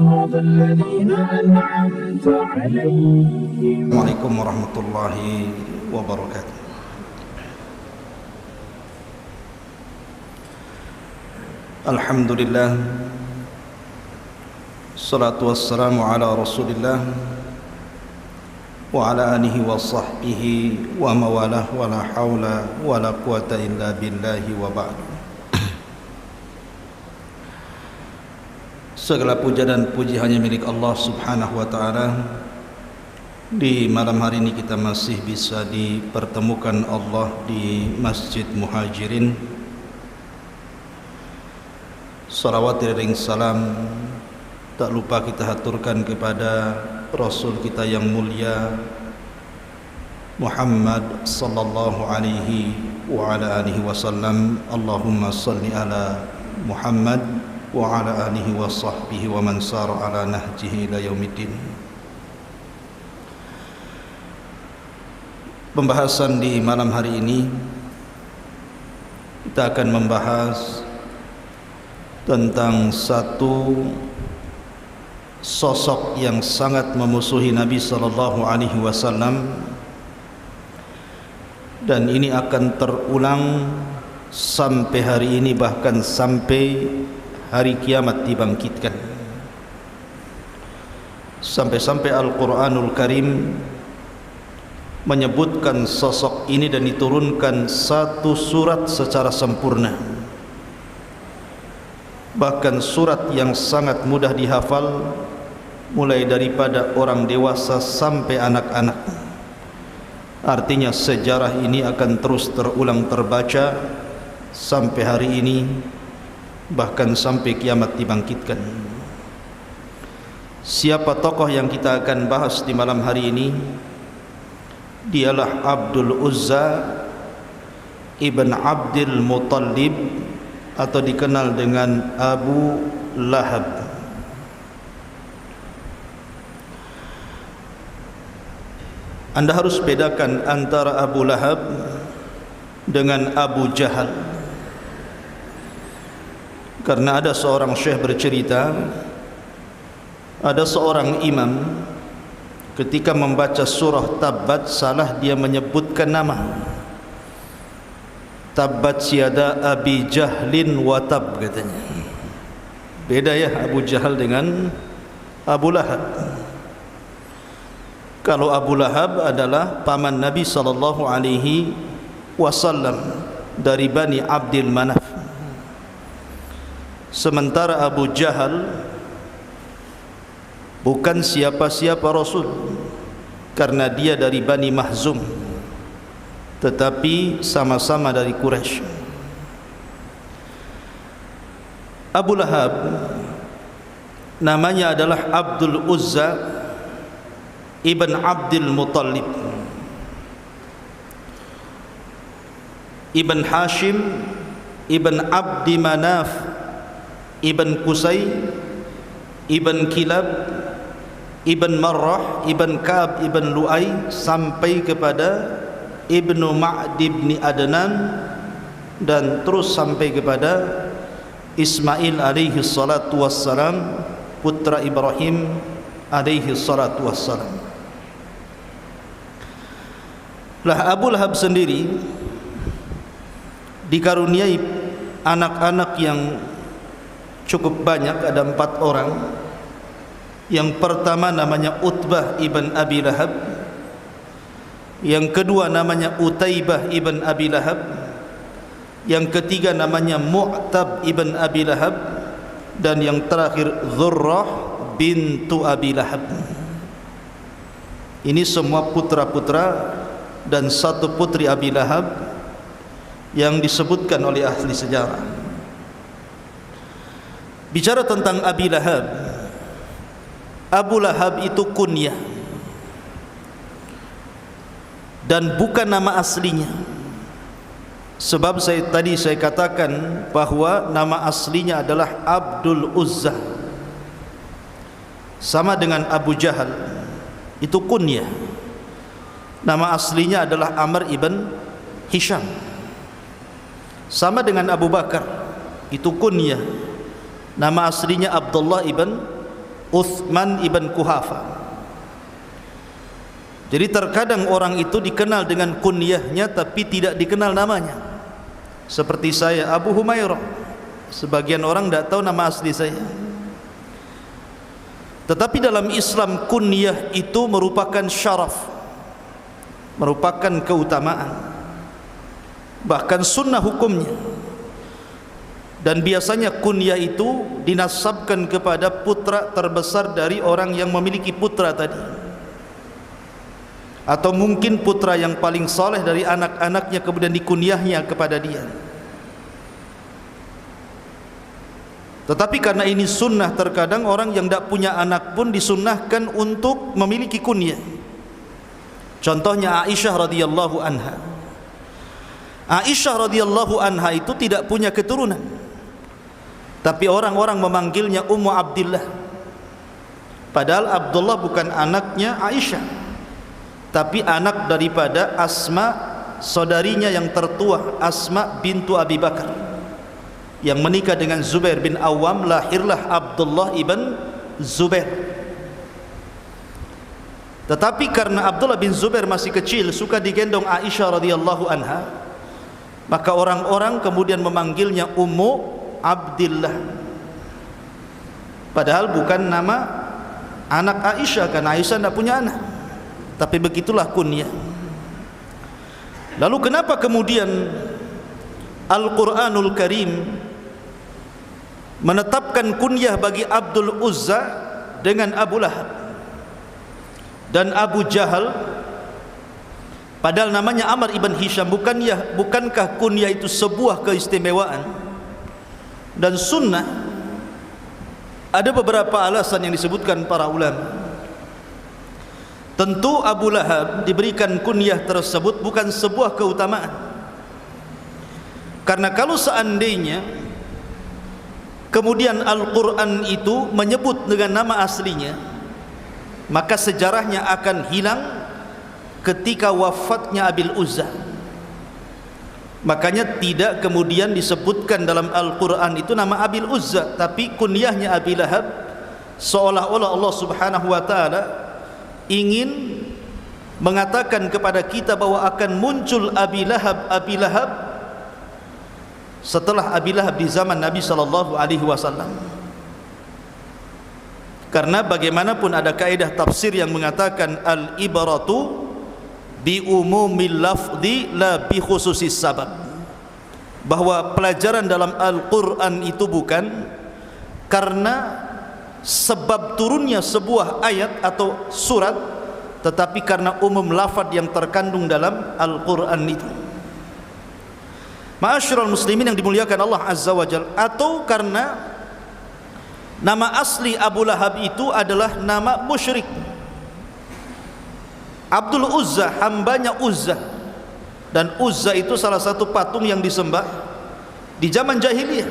صراط الذين أنعمت عليهم. Assalamualaikum warahmatullahi wabarakatuh. Alhamdulillah, salatu wassalamu ala rasulillah wa ala alihi wa sahbihi wa mawalah wa la hawla wa la quwata illa billahi wa ba'du. Segala puja dan puji hanya milik Allah subhanahu wa ta'ala. Di malam hari ini kita masih bisa dipertemukan Allah di Masjid Muhajirin. Salawat dan salam tak lupa kita haturkan kepada Rasul kita yang mulia Muhammad sallallahu alaihi wa ala alihi wasallam. Allahumma salli ala Muhammad wa ala alihi wa sahbihi wa man sara ala nahjihi ila yaumiddin. Pembahasan di malam hari ini kita akan membahas tentang satu sosok yang sangat memusuhi Nabi sallallahu alaihi wasallam, dan ini akan terulang sampai hari ini, bahkan sampai hari kiamat dibangkitkan. Sampai-sampai Al-Quranul Karim menyebutkan sosok ini dan diturunkan satu surat secara sempurna. Bahkan surat yang sangat mudah dihafal, mulai daripada orang dewasa sampai anak-anak. Artinya sejarah ini akan terus terulang terbaca sampai hari ini, bahkan sampai kiamat dibangkitkan. Siapa tokoh yang kita akan bahas di malam hari ini? Dialah Abdul Uzza ibn Abdul Muttalib, atau dikenal dengan Abu Lahab. Anda harus bedakan antara Abu Lahab dengan Abu Jahal, karena ada seorang syekh bercerita, ada seorang imam ketika membaca surah Tabbat salah dia menyebutkan nama. Tabbat siada Abi Jahlin wa tab, katanya. Beda ya Abu Jahal dengan Abu Lahab. Kalau Abu Lahab adalah paman Nabi sallallahu alaihi wasallam dari Bani Abdul Manaf. Sementara Abu Jahal bukan siapa-siapa Rasul, karena dia dari Bani Mahzum, tetapi sama-sama dari Quraisy. Abu Lahab namanya adalah Abdul Uzza ibn Abdul Muttalib ibn Hashim ibn Abdi Manaf ibn Qusay ibn Kilab ibn Marrah ibn Ka'ab ibn Lu'ay sampai kepada Ibnu Ma'd ibn Adnan, dan terus sampai kepada Ismail alaihi salatu wassalam, putra Ibrahim alaihi salatu wassalam. Lah Abu Lahab sendiri dikaruniai anak-anak yang cukup banyak, ada 4 orang. Yang pertama namanya Utbah ibn Abi Lahab, yang kedua namanya Utaibah ibn Abi Lahab, yang ketiga namanya Mu'tab ibn Abi Lahab, dan yang terakhir Dzurrah bintu Abi Lahab. Ini semua putra-putra dan satu putri Abi Lahab yang disebutkan oleh ahli sejarah. Bicara tentang Abi Lahab, Abu Lahab itu kunyah dan bukan nama aslinya. Sebab tadi saya katakan bahwa nama aslinya adalah Abdul Uzza, sama dengan Abu Jahal, itu kunyah. Nama aslinya adalah Amr ibn Hisham. Sama dengan Abu Bakar, itu kunyah. Nama aslinya Abdullah ibn Uthman ibn Kuhafa. Jadi terkadang orang itu dikenal dengan kunyahnya tapi tidak dikenal namanya. Seperti saya, Abu Humairah. Sebagian orang tidak tahu nama asli saya. Tetapi dalam Islam kunyah itu merupakan syaraf, merupakan keutamaan, bahkan sunnah hukumnya. Dan biasanya kunyah itu dinasabkan kepada putra terbesar dari orang yang memiliki putra tadi, atau mungkin putra yang paling soleh dari anak-anaknya kemudian dikunyahnya kepada dia. Tetapi karena ini sunnah, terkadang orang yang tidak punya anak pun disunnahkan untuk memiliki kunyah. Contohnya Aisyah radhiyallahu anha. Aisyah radhiyallahu anha itu tidak punya keturunan, tapi orang-orang memanggilnya Ummu Abdillah. Padahal Abdullah bukan anaknya Aisyah, tapi anak daripada Asma, saudarinya yang tertua, Asma bintu Abi Bakar, yang menikah dengan Zubair bin Awam. Lahirlah Abdullah ibn Zubair. Tetapi karena Abdullah bin Zubair masih kecil, suka digendong Aisyah radhiyallahu anha, maka orang-orang kemudian memanggilnya Ummu Abdillah. Padahal bukan nama anak Aisyah, karena Aisyah tidak punya anak, tapi begitulah kunyah. Lalu kenapa kemudian Al-Quranul Karim menetapkan kunyah bagi Abdul Uzza dengan Abu Lahab dan Abu Jahal, padahal namanya Amr ibn Hisham? Bukankah kunyah itu sebuah keistimewaan dan sunnah? Ada beberapa alasan yang disebutkan para ulama. Tentu Abu Lahab diberikan kunyah tersebut bukan sebuah keutamaan, karena kalau seandainya kemudian Al-Quran itu menyebut dengan nama aslinya, maka sejarahnya akan hilang ketika wafatnya Abil Uzza. Makanya tidak kemudian disebutkan dalam Al-Quran itu nama Abil Uzza, tapi kunyahnya Abi Lahab, seolah-olah Allah subhanahu wa ta'ala ingin mengatakan kepada kita bahwa akan muncul Abi Lahab setelah Abi Lahab di zaman Nabi SAW. Karena bagaimanapun ada kaidah tafsir yang mengatakan al-ibratu bi umumil lafzi la bi khususis sabab, bahwa pelajaran dalam Al-Quran itu bukan karena sebab turunnya sebuah ayat atau surat, tetapi karena umum lafaz yang terkandung dalam Al-Quran itu. Ma'asyiral muslimin yang dimuliakan Allah Azza wa Jalla, atau karena nama asli Abu Lahab itu adalah nama musyrik. Abdul Uzza, hambanya Uzza, dan Uzza itu salah satu patung yang disembah di zaman jahiliyah.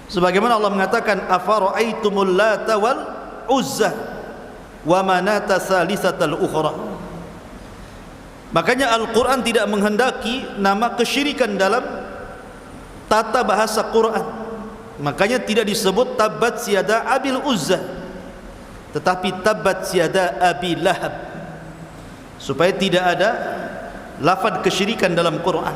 Sebagaimana Allah mengatakan afara'aitumul lata wal uzza wa manata tsalitsatal ukhra. Makanya Al-Quran tidak menghendaki nama kesyirikan dalam tata bahasa Quran. Makanya tidak disebut tabat siada Abil Uzza, tetapi tabat siada Abi Lahab, supaya tidak ada lafaz kesyirikan dalam Quran.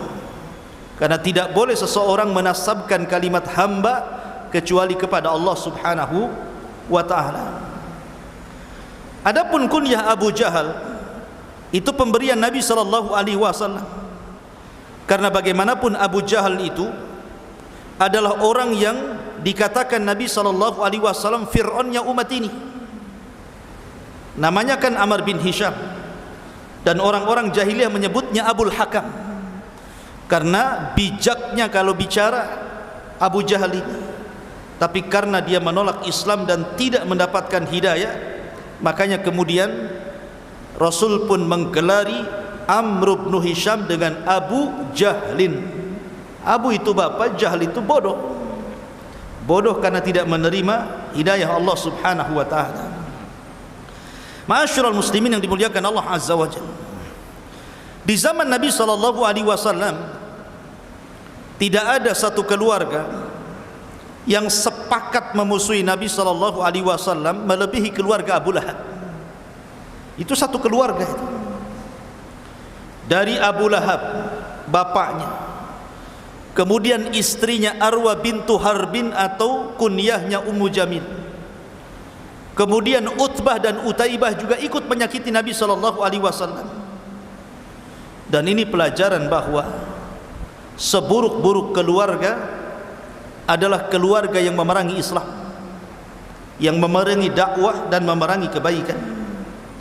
Karena tidak boleh seseorang menasabkan kalimat hamba kecuali kepada Allah subhanahu wa ta'ala. Adapun kunyah Abu Jahal itu pemberian Nabi SAW, karena bagaimanapun Abu Jahal itu adalah orang yang dikatakan Nabi SAW Fir'aunnya umat ini. Namanya kan Amr bin Hisham, dan orang-orang jahiliyah menyebutnya Abul Hakam, karena bijaknya kalau bicara Abu Jahal ini. Tapi karena dia menolak Islam dan tidak mendapatkan hidayah, makanya kemudian Rasul pun menggelari Amr bin Hisham dengan Abu Jahlin. Abu itu bapak, Jahl itu bodoh. Bodoh karena tidak menerima hidayah Allah subhanahu wa ta'ala. Ma'asyiral muslimin yang dimuliakan Allah Azza wa Jalla, di zaman Nabi SAW tidak ada satu keluarga yang sepakat memusuhi Nabi SAW melebihi keluarga Abu Lahab. Itu satu keluarga itu. Dari Abu Lahab, bapaknya, kemudian istrinya Arwa bintu Harbin atau kunyahnya Ummu Jamil, kemudian Utbah dan Utaibah juga ikut menyakiti Nabi SAW. Dan ini pelajaran bahwa seburuk-buruk keluarga adalah keluarga yang memerangi Islam, yang memerangi dakwah dan memerangi kebaikan,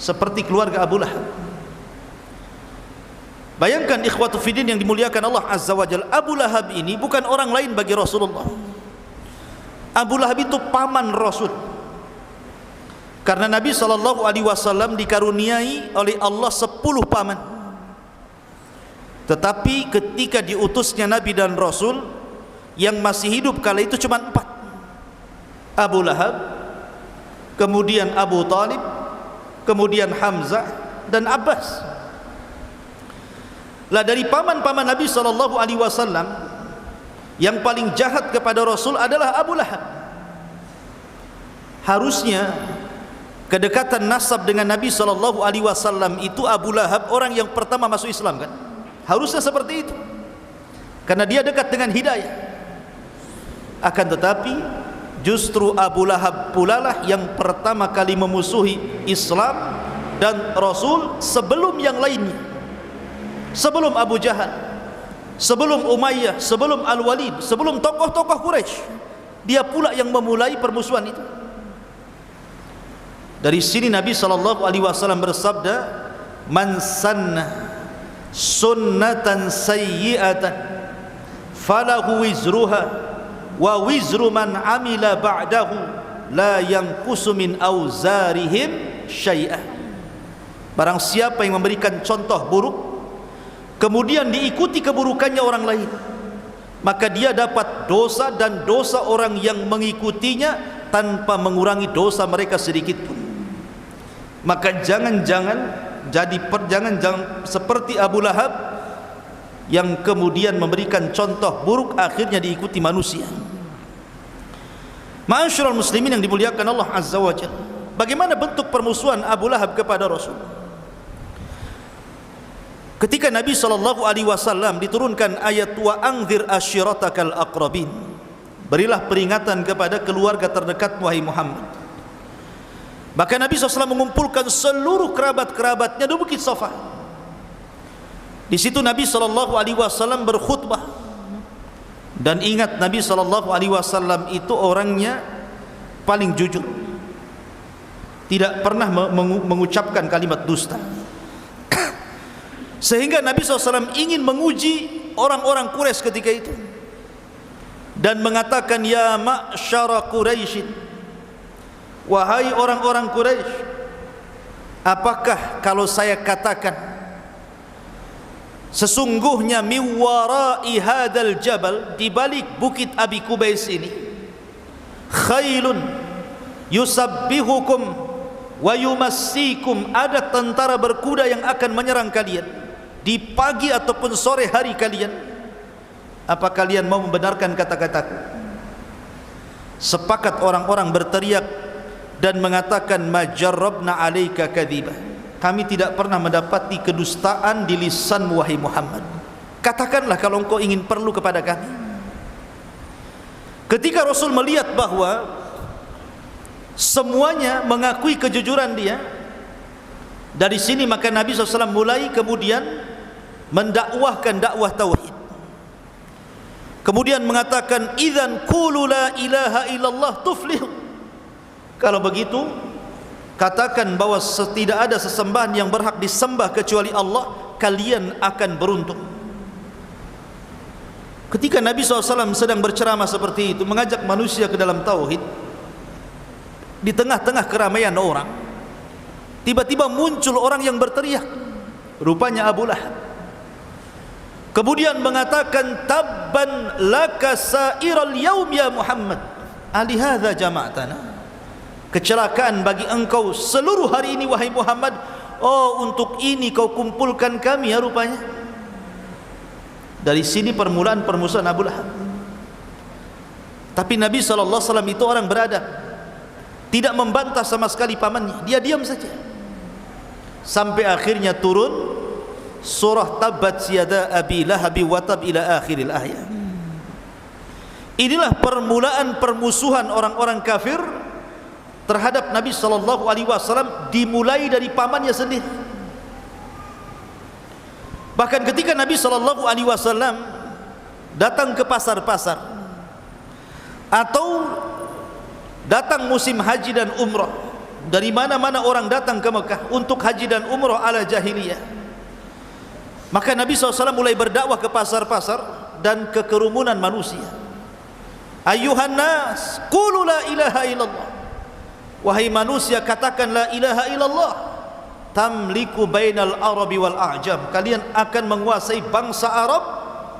seperti keluarga Abu Lahab. Bayangkan ikhwatu fiddin yang dimuliakan Allah Azza wa Jalla, Abu Lahab ini bukan orang lain bagi Rasulullah. Abu Lahab itu paman Rasul, karena Nabi SAW dikaruniai oleh Allah 10 paman. Tetapi ketika diutusnya Nabi dan Rasul, yang masih hidup kala itu cuma 4. Abu Lahab, kemudian Abu Talib, kemudian Hamzah dan Abbas. Lah dari paman-paman Nabi SAW, yang paling jahat kepada Rasul adalah Abu Lahab. Harusnya kedekatan nasab dengan Nabi SAW itu Abu Lahab orang yang pertama masuk Islam, kan? Harusnya seperti itu, karena dia dekat dengan hidayah. Akan tetapi justru Abu Lahab pula lah yang pertama kali memusuhi Islam dan Rasul sebelum yang lainnya, sebelum Abu Jahal, sebelum Umayyah, sebelum Al-Walid, sebelum tokoh-tokoh Quraisy. Dia pula yang memulai permusuhan itu. Dari sini Nabi SAW bersabda, "Man sanna sunnatan sayyi'atan falahu wizruha wa wizru man amila ba'dahu la yanqusu min auzarihim syai'ah." Barang siapa yang memberikan contoh buruk kemudian diikuti keburukannya orang lain, maka dia dapat dosa dan dosa orang yang mengikutinya tanpa mengurangi dosa mereka sedikit pun. Maka jangan-jangan seperti Abu Lahab yang kemudian memberikan contoh buruk akhirnya diikuti manusia. Ma'asyiral muslimin yang dimuliakan Allah Azza wa Jalla, bagaimana bentuk permusuhan Abu Lahab kepada Rasul? Ketika Nabi SAW diturunkan ayat wa anzir ashiratakal aqrabin, berilah peringatan kepada keluarga terdekat wahai Muhammad. Maka Nabi SAW mengumpulkan seluruh kerabat-kerabatnya di Bukit Safa. Di situ Nabi SAW berkhutbah. Dan ingat, Nabi SAW itu orangnya paling jujur, tidak pernah mengucapkan kalimat dusta. Sehingga Nabi SAW ingin menguji orang-orang Quraisy ketika itu dan mengatakan, ya ma'syara Quraisyin, wahai orang-orang Quraisy, apakah kalau saya katakan sesungguhnya miwarai hadal jabal, di balik bukit Abi Qubais ini, khailun yusabbihukum wa yumassikum, ada tentara berkuda yang akan menyerang kalian di pagi ataupun sore hari kalian, apa kalian mau membenarkan kata-kataku? Sepakat orang-orang berteriak dan mengatakan, majarrabna alaika kadhiba, kami tidak pernah mendapati kedustaan di lisan wahai Muhammad. Katakanlah kalau engkau ingin perlu kepada kami. Ketika Rasul melihat bahwa semuanya mengakui kejujuran dia, dari sini maka Nabi SAW mulai kemudian mendakwahkan dakwah tauhid. Kemudian mengatakan, idzan qulu la ilaha illallah tuflihu, kalau begitu katakan bahwa tidak ada sesembahan yang berhak disembah kecuali Allah, kalian akan beruntung. Ketika Nabi SAW sedang berceramah seperti itu, mengajak manusia ke dalam tauhid, di tengah-tengah keramaian orang, tiba-tiba muncul orang yang berteriak, rupanya Abu Lahab. Kemudian mengatakan, tabban laka sa'iral yaum ya Muhammad, alihadza jama'tana, kecelakaan bagi engkau seluruh hari ini wahai Muhammad, oh untuk ini kau kumpulkan kami ya rupanya. Dari sini permulaan permusuhan Abu Lahab. Tapi Nabi SAW itu orang beradab, tidak membantah sama sekali pamannya, dia diam saja. Sampai akhirnya turun surah Tabbat yada abi lahabi wa tab ila akhiril ayat. Inilah permulaan permusuhan orang-orang kafir terhadap Nabi SAW, dimulai dari pamannya sendiri. Bahkan ketika Nabi SAW datang ke pasar-pasar atau datang musim haji dan umrah, dari mana-mana orang datang ke Mekah untuk haji dan umrah ala jahiliyah, maka Nabi SAW mulai berdakwah ke pasar-pasar dan ke kerumunan manusia. Ayuhan nas, qulu la ilaha illallah. Wahai manusia, katakan la ilaha illallah. Tamliku bainal arabi wal a'jam. Kalian akan menguasai bangsa Arab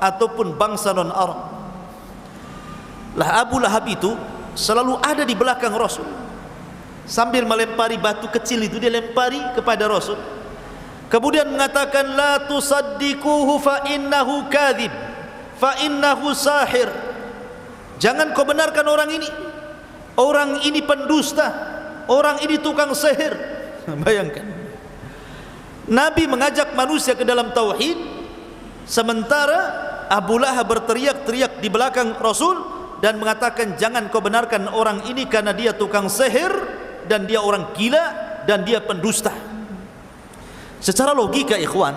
ataupun bangsa non-Arab. Lah Abu Lahab itu selalu ada di belakang Rasul, sambil melempari batu kecil itu, dia lempari kepada Rasul. Kemudian mengatakan, la tusaddiquhu fa innahu kadhib, fa innahu sahir. Jangan kau benarkan orang ini. Orang ini pendusta, orang ini tukang sihir. Bayangkan, Nabi mengajak manusia ke dalam tauhid, sementara Abu Lahab berteriak-teriak di belakang Rasul dan mengatakan, jangan kau benarkan orang ini karena dia tukang sihir dan dia orang gila dan dia pendusta. Secara logika ikhwan,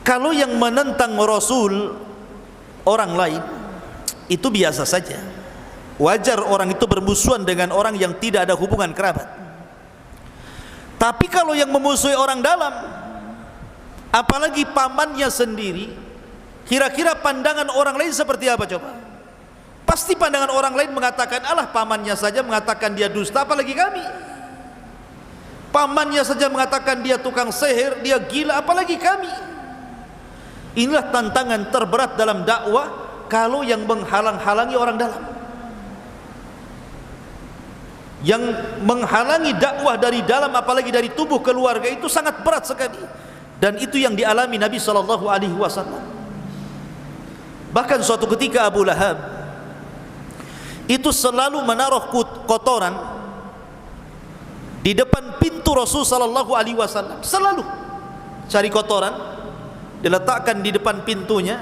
kalau yang menentang Rasul orang lain itu biasa saja, wajar orang itu bermusuhan dengan orang yang tidak ada hubungan kerabat. Tapi kalau yang memusuhi orang dalam, apalagi pamannya sendiri, kira-kira pandangan orang lain seperti apa coba? Pasti pandangan orang lain mengatakan, alah pamannya saja mengatakan dia dusta, apalagi kami. Pamannya saja mengatakan dia tukang sihir, dia gila, apalagi kami. Inilah tantangan terberat dalam dakwah kalau yang menghalang-halangi orang dalam. Yang menghalangi dakwah dari dalam, apalagi dari tubuh keluarga, itu sangat berat sekali. Dan itu yang dialami Nabi SAW. Bahkan suatu ketika Abu Lahab itu selalu menaruh kotoran di depan pintu Rasul SAW. Selalu cari kotoran, diletakkan di depan pintunya.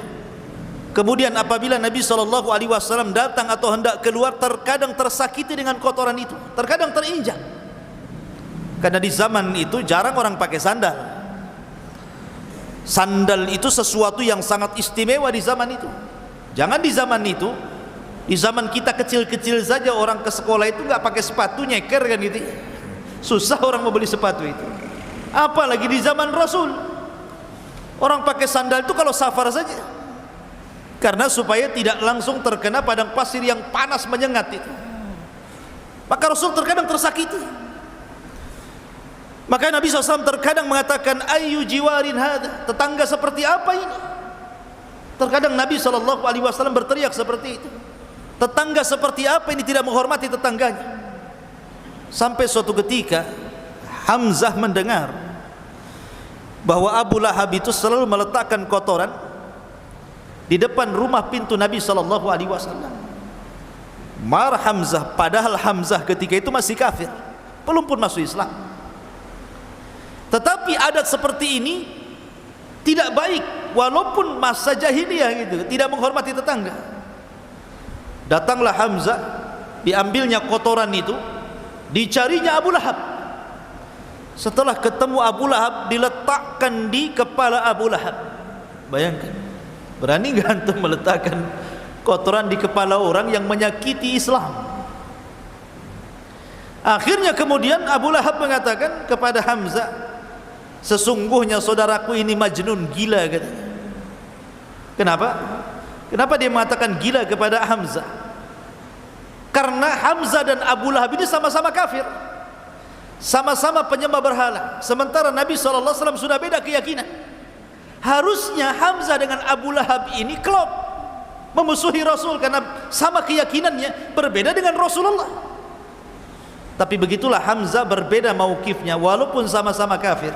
Kemudian apabila Nabi SAW datang atau hendak keluar, terkadang tersakiti dengan kotoran itu, terkadang terinjak. Karena di zaman itu jarang orang pakai sandal. Sandal itu sesuatu yang sangat istimewa di zaman itu. Jangan di zaman itu, di zaman kita kecil-kecil saja orang ke sekolah itu nggak pakai sepatu, nyeker kan gitu. Susah orang mau beli sepatu itu. Apalagi di zaman Rasul, orang pakai sandal itu kalau safar saja, karena supaya tidak langsung terkena padang pasir yang panas menyengat itu. Maka Rasul terkadang tersakiti. Maka Nabi SAW terkadang mengatakan, ayu jiwarin hadha, tetangga seperti apa ini? Terkadang Nabi SAW berteriak seperti itu, tetangga seperti apa ini, tidak menghormati tetangganya. Sampai suatu ketika Hamzah mendengar bahwa Abu Lahab itu selalu meletakkan kotoran di depan rumah pintu Nabi SAW. Marah Hamzah, padahal Hamzah ketika itu masih kafir, belum pun masuk Islam. Tetapi adat seperti ini tidak baik, walaupun masa jahiliyah gitu, tidak menghormati tetangga. Datanglah Hamzah, diambilnya kotoran itu, dicarinya Abu Lahab. Setelah ketemu Abu Lahab, diletakkan di kepala Abu Lahab. Bayangkan, berani nggak antum meletakkan kotoran di kepala orang yang menyakiti Islam? Akhirnya kemudian Abu Lahab mengatakan kepada Hamzah, sesungguhnya saudaraku ini majnun, gila katanya. Kenapa? Kenapa dia mengatakan gila kepada Hamzah? Karena Hamzah dan Abu Lahab ini sama-sama kafir, sama-sama penyembah berhala. Sementara Nabi SAW sudah beda keyakinan. Harusnya Hamzah dengan Abu Lahab ini klop, memusuhi Rasul karena sama keyakinannya, berbeda dengan Rasulullah. Tapi begitulah Hamzah berbeda mauqifnya, walaupun sama-sama kafir.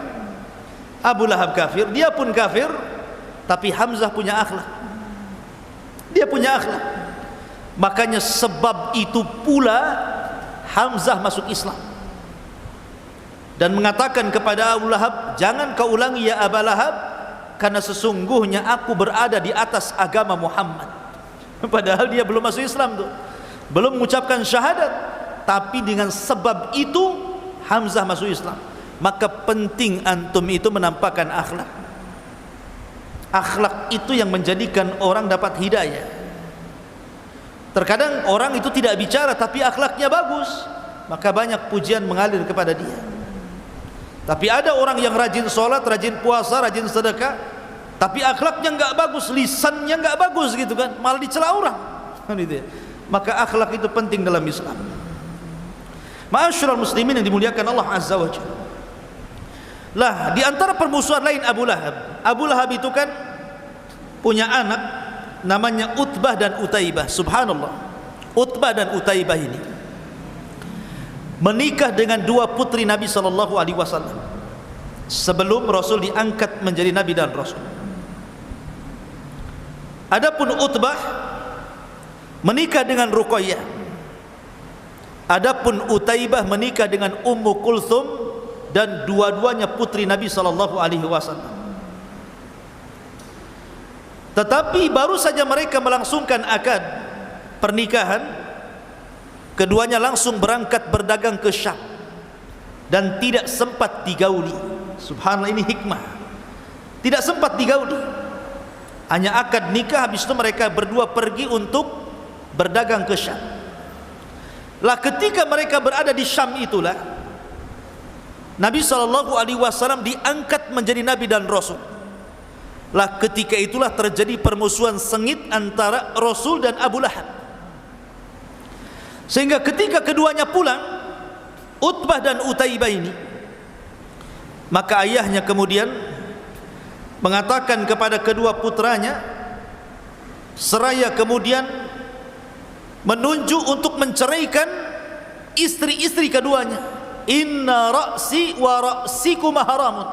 Abu Lahab kafir, dia pun kafir, tapi Hamzah punya akhlak. Dia punya akhlak. Makanya sebab itu pula Hamzah masuk Islam dan mengatakan kepada Abu Lahab, jangan kau ulangi ya Aba Lahab, karena sesungguhnya aku berada di atas agama Muhammad. Padahal dia belum masuk Islam tuh, belum mengucapkan syahadat, tapi dengan sebab itu Hamzah masuk Islam. Maka penting antum itu menampakkan akhlak. Akhlak itu yang menjadikan orang dapat hidayah. Terkadang orang itu tidak bicara tapi akhlaknya bagus, maka banyak pujian mengalir kepada dia. Tapi ada orang yang rajin sholat, rajin puasa, rajin sedekah, tapi akhlaknya enggak bagus, lisannya enggak bagus gitu kan, malah dicela orang. Maka akhlak itu penting dalam Islam. Ma'asyiral muslimin yang dimuliakan Allah Azza wa Jalla. Lah, di antara permusuhan lain Abu Lahab. Abu Lahab itu kan punya anak namanya Utbah dan Utaibah. Subhanallah, Utbah dan Utaibah ini menikah dengan dua putri Nabi SAW sebelum Rasul diangkat menjadi Nabi dan Rasul. Adapun Utbah menikah dengan Ruqayyah, adapun Utaibah menikah dengan Ummu Kulthum, dan dua-duanya putri Nabi SAW. Tetapi baru saja mereka melangsungkan akad pernikahan, keduanya langsung berangkat berdagang ke Syam dan tidak sempat digauli. Subhanallah, ini hikmah. Tidak sempat digauli, hanya akad nikah, habis itu mereka berdua pergi untuk berdagang ke Syam. Lah ketika mereka berada di Syam itulah Nabi SAW diangkat menjadi Nabi dan Rasul. Lah ketika itulah terjadi permusuhan sengit antara Rasul dan Abu Lahab, sehingga ketika keduanya pulang, Utbah dan Utaibah ini, maka ayahnya kemudian mengatakan kepada kedua putranya, seraya kemudian menunjuk untuk menceraikan istri-istri keduanya. Inna ra'si wa ra'sikuma haramun,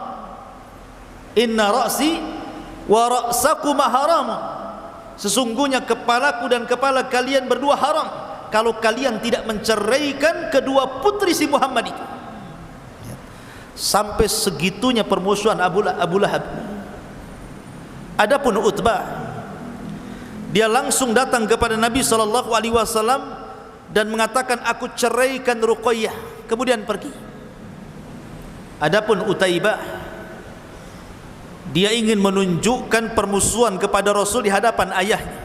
inna ra'si wa ra'sakuma haramun, sesungguhnya kepalaku dan kepala kalian berdua haram kalau kalian tidak menceraikan kedua putri si Muhammad itu. Sampai segitunya permusuhan Abu Lahab. Adapun Utbah, dia langsung datang kepada Nabi SAW dan mengatakan, aku ceraikan Ruqayyah, kemudian pergi. Adapun Utaibah, dia ingin menunjukkan permusuhan kepada Rasul di hadapan ayahnya.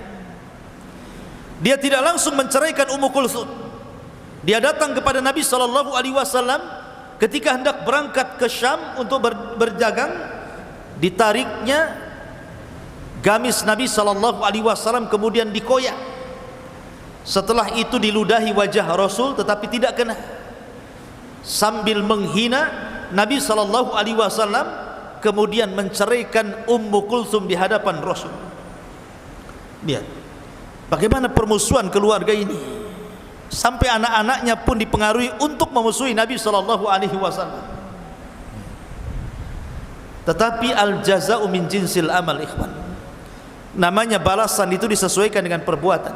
Dia tidak langsung menceraikan Ummu Kulthum. Dia datang kepada Nabi SAW ketika hendak berangkat ke Syam untuk berdagang. Ditariknya gamis Nabi SAW, kemudian dikoyak. Setelah itu diludahi wajah Rasul, tetapi tidak kena. Sambil menghina Nabi SAW, kemudian menceraikan Ummu Kulthum di hadapan Rasul. Lihat bagaimana permusuhan keluarga ini, sampai anak-anaknya pun dipengaruhi untuk memusuhi Nabi SAW. Tetapi al-jaza'u min jinsil amal, ikhwan. Namanya balasan itu disesuaikan dengan perbuatan.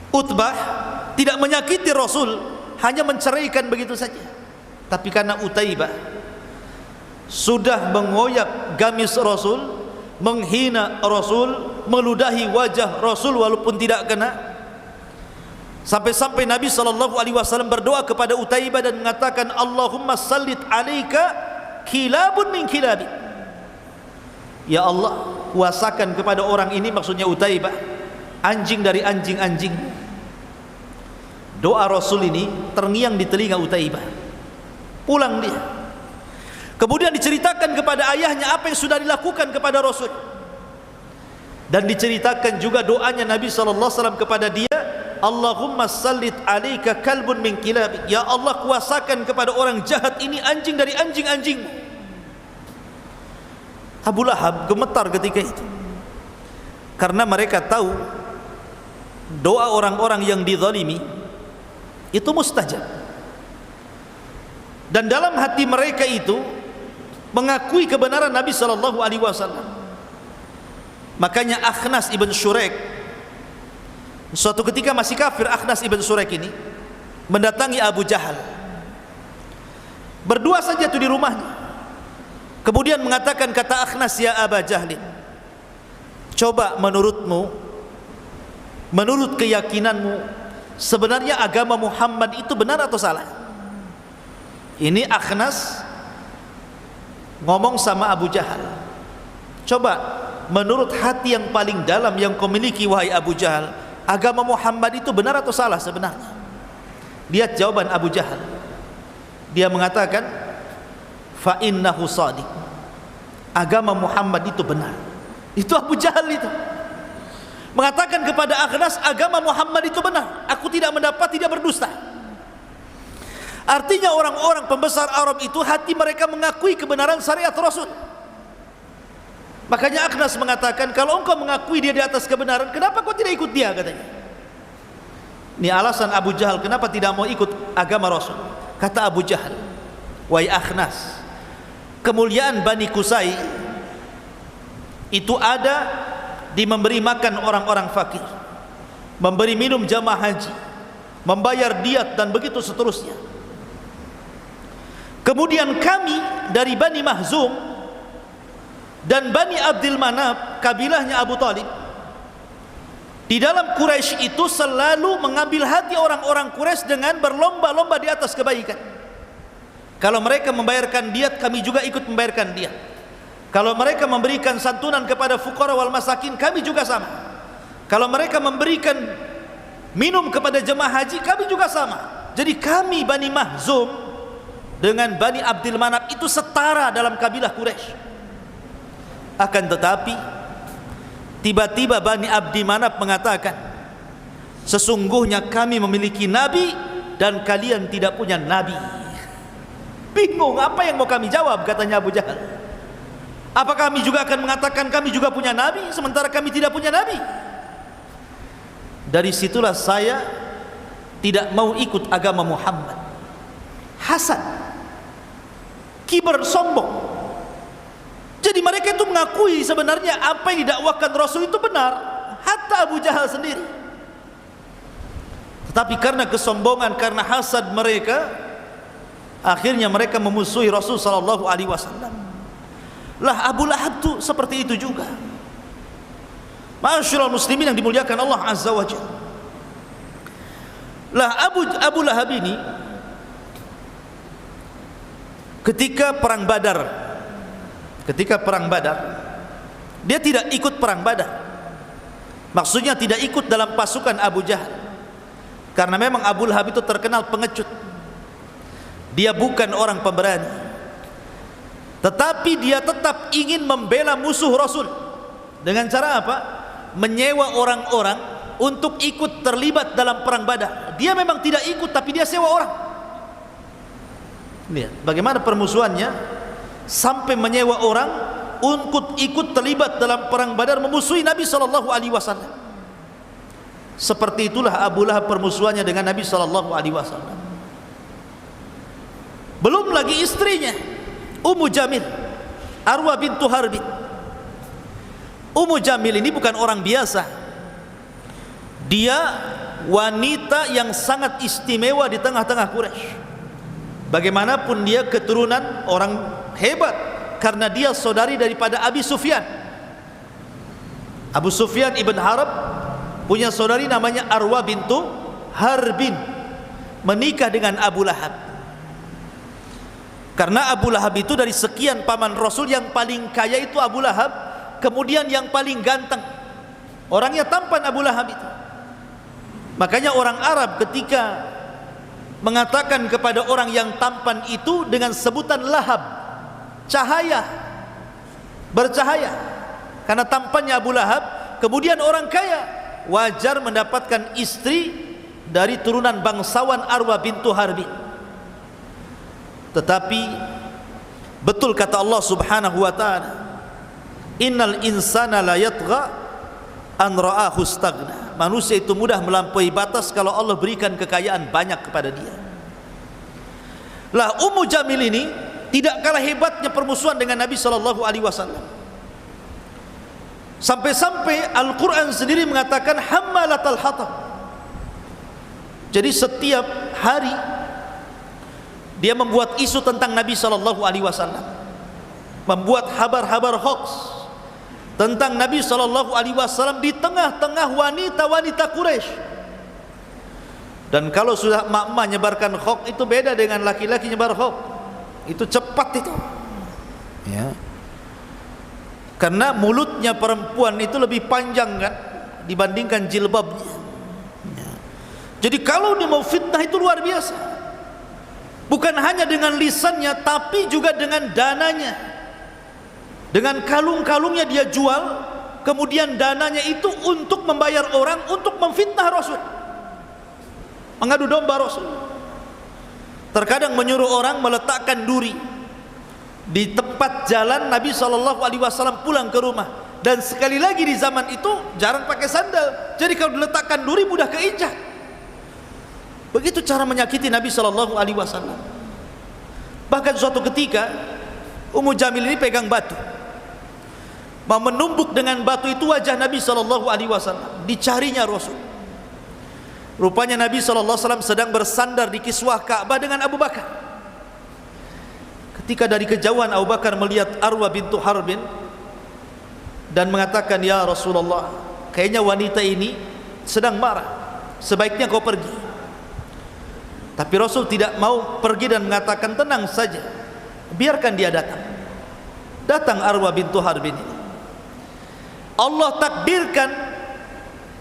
Utbah tidak menyakiti Rasul, hanya menceraikan begitu saja. Tapi karena Utaibah sudah mengoyak gamis Rasul, menghina Rasul, meludahi wajah Rasul walaupun tidak kena, sampai-sampai Nabi SAW berdoa kepada Utaibah dan mengatakan, Allahumma sallit alaika kilabun min kilabi, ya Allah, kuasakan kepada orang ini, maksudnya Utaibah, anjing dari anjing-anjing. Doa Rasul ini terngiang di telinga Utaibah. Pulang dia, kemudian diceritakan kepada ayahnya apa yang sudah dilakukan kepada Rasul, dan diceritakan juga doanya Nabi SAW kepada dia, Allahumma sallit alaika kalbun min kilabik, ya Allah, kuasakan kepada orang jahat ini anjing dari anjing-anjing. Abu Lahab gemetar ketika itu, karena mereka tahu doa orang-orang yang dizalimi itu mustajab, dan dalam hati mereka itu mengakui kebenaran Nabi SAW. Makanya Akhnas ibn Syuraik Suatu ketika masih kafir, Akhnas ibn Suraik ini mendatangi Abu Jahal. Berdua saja itu di rumahnya. Kemudian mengatakan, kata Akhnas, ya Aba Jahlin, coba menurutmu, menurut keyakinanmu, sebenarnya agama Muhammad itu benar atau salah? Ini Akhnas ngomong sama Abu Jahal. Coba menurut hati yang paling dalam yang kau miliki, wahai Abu Jahal, agama Muhammad itu benar atau salah sebenarnya? Lihat jawaban Abu Jahal. Dia mengatakan, fa innahu shadiq, agama Muhammad itu benar. Itu Abu Jahal itu mengatakan kepada Akhnas, agama Muhammad itu benar, aku tidak mendapat, tidak berdusta. Artinya orang-orang pembesar Arab itu hati mereka mengakui kebenaran syariat Rasul. Makanya Akhnas mengatakan, kalau engkau mengakui dia di atas kebenaran, kenapa kau tidak ikut dia, katanya. Ini alasan Abu Jahal kenapa tidak mau ikut agama Rasul. Kata Abu Jahal, wahai Akhnas, kemuliaan Bani Qusay itu ada di memberi makan orang-orang fakir, memberi minum jamaah haji, membayar diat, dan begitu seterusnya. Kemudian kami dari Bani Mahzum dan Bani Abdul Manaf, kabilahnya Abu Talib, di dalam Quraisy itu selalu mengambil hati orang-orang Quraisy dengan berlomba-lomba di atas kebaikan. Kalau mereka membayarkan diat, kami juga ikut membayarkan diat. Kalau mereka memberikan santunan kepada fuqara wal masakin, kami juga sama. Kalau mereka memberikan minum kepada jemaah haji, kami juga sama. Jadi kami Bani Mahzum dengan Bani Abdul Manaf itu setara dalam kabilah Quraisy. Akan tetapi tiba-tiba Bani Abdi Manaf mengatakan, sesungguhnya kami memiliki nabi dan kalian tidak punya nabi. Bingung, apa yang mau kami jawab, katanya Abu Jahal. Apa kami juga akan mengatakan kami juga punya nabi sementara kami tidak punya nabi? Dari situlah saya tidak mau ikut agama Muhammad. Hasad, kibar, sombong. Jadi mereka itu mengakui sebenarnya apa yang didakwakan Rasul itu benar, hatta Abu Jahal sendiri. Tetapi karena kesombongan, karena hasad mereka, akhirnya mereka memusuhi Rasul sallallahu alaihi wasallam. Lah Abu Lahab itu seperti itu juga. Ma'asyiral muslimin yang dimuliakan Allah azza wa jalla. Lah Abu Lahab ini ketika perang Badar, dia tidak ikut perang Badar. Maksudnya tidak ikut dalam pasukan Abu Jahal, karena memang Abu Lahab itu terkenal pengecut. Dia bukan orang pemberani, tetapi dia tetap ingin membela musuh Rasul. Dengan cara apa? Menyewa orang-orang untuk ikut terlibat dalam perang Badar. Dia memang tidak ikut, tapi dia sewa orang. Lihat bagaimana permusuhannya, sampai menyewa orang untuk ikut terlibat dalam perang Badar memusuhi Nabi sallallahu alaihi wasallam. Seperti itulah Abu Lahab permusuhannya dengan Nabi sallallahu alaihi wasallam. Belum lagi istrinya Ummu Jamil, Arwah bintu Harbin. Ummu Jamil ini bukan orang biasa. Dia wanita yang sangat istimewa di tengah-tengah Quraisy. Bagaimanapun dia keturunan orang hebat, karena dia saudari daripada Abi Sufyan. Abu Sufyan ibn Harb punya saudari namanya Arwah bintu Harbin, menikah dengan Abu Lahab. Karena Abu Lahab itu dari sekian paman Rasul yang paling kaya itu Abu Lahab, kemudian yang paling ganteng, orangnya tampan Abu Lahab itu. Makanya orang Arab ketika mengatakan kepada orang yang tampan itu dengan sebutan lahab, cahaya, bercahaya. Karena tampannya Abu Lahab, kemudian orang kaya, wajar mendapatkan istri dari turunan bangsawan Arwah bintu Harbin. Tetapi betul kata Allah subhanahu wa ta'ala, innal insana la yatgha an ra'ahu staghna. Manusia itu mudah melampaui batas kalau Allah berikan kekayaan banyak kepada dia. Lah Ummu Jamil ini tidak kalah hebatnya permusuhan dengan Nabi sallallahu alaihi wasallam. Sampai-sampai Al-Quran sendiri mengatakan hammalatal hatab. Jadi setiap hari dia membuat isu tentang Nabi SAW, membuat kabar-kabar hoax tentang Nabi SAW di tengah-tengah wanita-wanita Quraisy. Dan kalau sudah emak-emak nyebarkan hoax itu beda dengan laki-laki nyebar hoax. Itu cepat itu, ya. Karena mulutnya perempuan itu lebih panjang kan dibandingkan jilbabnya, ya. Jadi kalau dia mau fitnah itu luar biasa. Bukan hanya dengan lisannya, tapi juga dengan dananya. Dengan kalung-kalungnya dia jual, kemudian dananya itu untuk membayar orang untuk memfitnah Rasul, mengadu domba Rasul. Terkadang menyuruh orang meletakkan duri di tempat jalan Nabi SAW pulang ke rumah. Dan sekali lagi di zaman itu jarang pakai sandal, jadi kalau diletakkan duri mudah keinjak. Begitu cara menyakiti Nabi SAW. Bahkan suatu ketika Ummu Jamil ini pegang batu, mau menumbuk dengan batu itu wajah Nabi SAW. Dicarinya Rasul. Rupanya Nabi SAW sedang bersandar di kiswah Ka'bah dengan Abu Bakar. Ketika dari kejauhan Abu Bakar melihat Arwa bintu Harbin dan mengatakan, ya Rasulullah, kayaknya wanita ini sedang marah, sebaiknya kau pergi. Tapi Rasul tidak mau pergi dan mengatakan, tenang saja, biarkan dia datang. Datang Arwa bintu Harbin ini. Allah takdirkan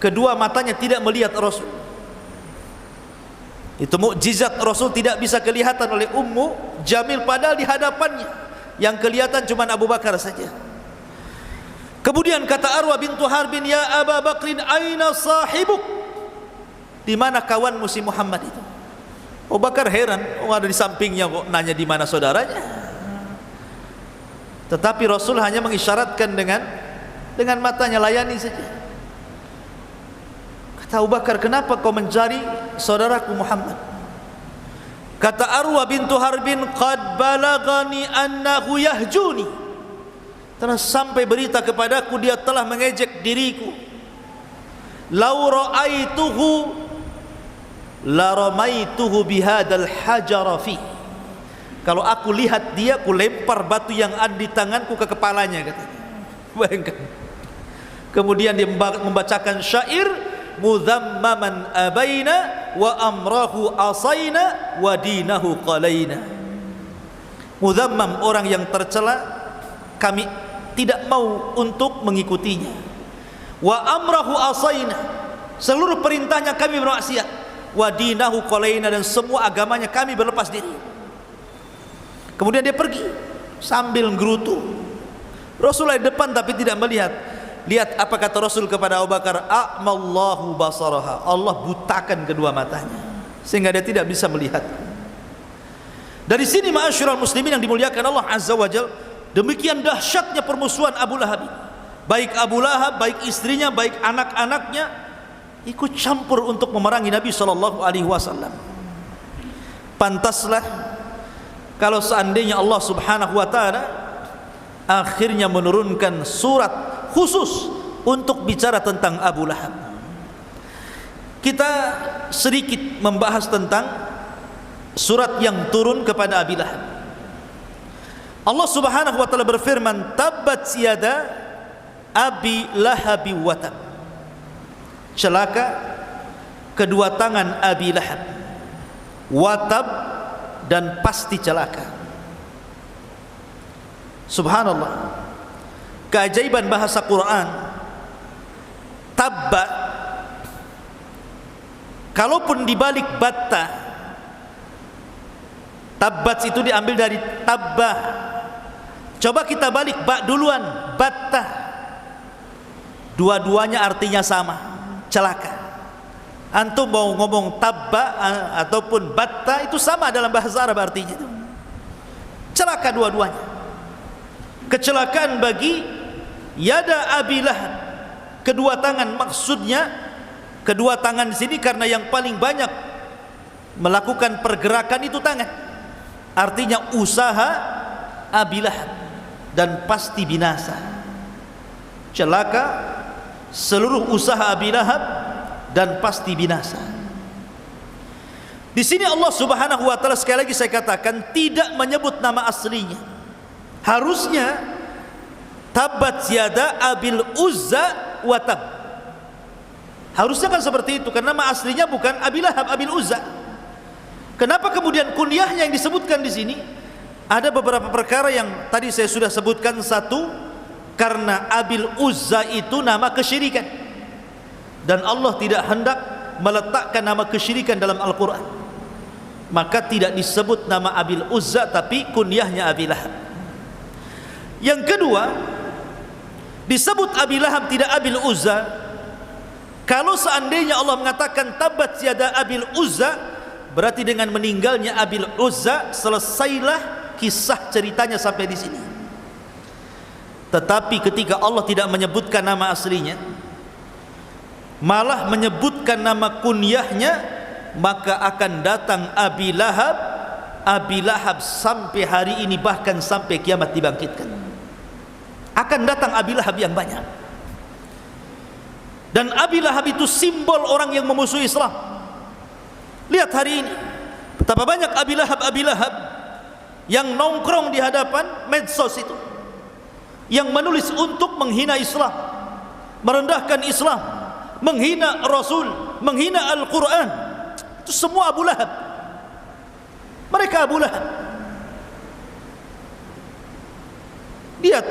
kedua matanya tidak melihat Rasul. Itu mukjizat, Rasul tidak bisa kelihatan oleh Ummu Jamil, padahal di hadapannya yang kelihatan cuma Abu Bakar saja. Kemudian kata Arwa bintu Harbin, ya Abu Bakrin, aina sahibuk? Di mana kawanmu si Muhammad itu? Abu Bakar heran, oh ada di sampingnya kok nanya di mana saudaranya. Tetapi Rasul hanya mengisyaratkan dengan matanya, layani saja. Kata Abu Bakar, kenapa kau mencari saudaraku Muhammad? Kata Arwa bintu Harbin, qad balagani annahu yahjuni. Telah sampai berita kepadaku dia telah mengejek diriku. Lau ra'aituhu la ramaituhu bihadal hajara fi. Kalau aku lihat dia, aku lempar batu yang ada di tanganku ke kepalanya, katanya. Bayangkan. Kemudian dia membacakan syair, mudhammaman abaina wa amrahu asaina wa dinahu qalaina. Mudhammam, orang yang tercela, kami tidak mau untuk mengikutinya. Wa amrahu asaina, seluruh perintahnya kami bermaksiat. Wa dinahu qalaina, dan semua agamanya kami berlepas diri. Kemudian dia pergi sambil gerutu. Rasulullah di depan tapi tidak melihat. Lihat apa kata Rasul kepada Abu Bakar, a'mallahu basaraha, Allah butakan kedua matanya sehingga dia tidak bisa melihat. Dari sini ma'asyiral muslimin yang dimuliakan Allah Azza wa Jalla, demikian dahsyatnya permusuhan Abu Lahab. Baik Abu Lahab, baik istrinya, baik anak-anaknya ikut campur untuk memerangi Nabi SAW. Pantaslah kalau seandainya Allah Subhanahu wa taala akhirnya menurunkan surat khusus untuk bicara tentang Abu Lahab. Kita sedikit membahas tentang surat yang turun kepada Abi Lahab. Allah Subhanahu wa taala berfirman, tabbat yada Abi Lahab wa tab. Celaka kedua tangan Abi Lahab, wa tab, dan pasti celaka. Subhanallah, keajaiban bahasa Quran. Tabba, kalaupun dibalik batta, tabbat itu diambil dari tabbah. Coba kita balik ba duluan, batta. Dua-duanya artinya sama, celaka. Antum mau ngomong tabba ataupun batta itu sama dalam bahasa Arab artinya itu. Celaka dua-duanya. Kecelakaan bagi yada Abi Lahab, kedua tangan, maksudnya kedua tangan di sini karena yang paling banyak melakukan pergerakan itu tangan. Artinya usaha Abi Lahab dan pasti binasa. celaka seluruh usaha Abi Lahab dan pasti binasa. Di sini Allah Subhanahu wa taala, sekali lagi saya katakan, tidak menyebut nama aslinya. Harusnya tabat yada Abil Uzza wa tab. Harusnya kan seperti itu, karena nama aslinya bukan Abi Lahab, Abil Uzza. Kenapa kemudian kunyahnya yang disebutkan di sini? Ada beberapa perkara yang tadi saya sudah sebutkan. Satu, karena Abil Uzza itu nama kesyirikan, dan Allah tidak hendak meletakkan nama kesyirikan dalam Al-Quran, maka tidak disebut nama Abil Uzza, tapi kunyahnya Abi Lahab. Yang kedua, disebut Abi Lahab tidak Abil Uzza. Kalau seandainya Allah mengatakan tabat yada Abil Uzza, berarti dengan meninggalnya Abil Uzza selesailah kisah ceritanya sampai di sini. Tetapi ketika Allah tidak menyebutkan nama aslinya, malah menyebutkan nama kunyahnya, maka akan datang Abi Lahab. Abi Lahab sampai hari ini, bahkan sampai kiamat dibangkitkan, akan datang Abi Lahab yang banyak. Dan Abi Lahab itu simbol orang yang memusuhi Islam. Lihat hari ini betapa banyak Abi Lahab yang nongkrong di hadapan medsos itu, yang menulis untuk menghina Islam, merendahkan Islam, menghina Rasul, menghina Al-Quran. Itu semua Abu Lahab. Mereka Abu Lahab. Lihat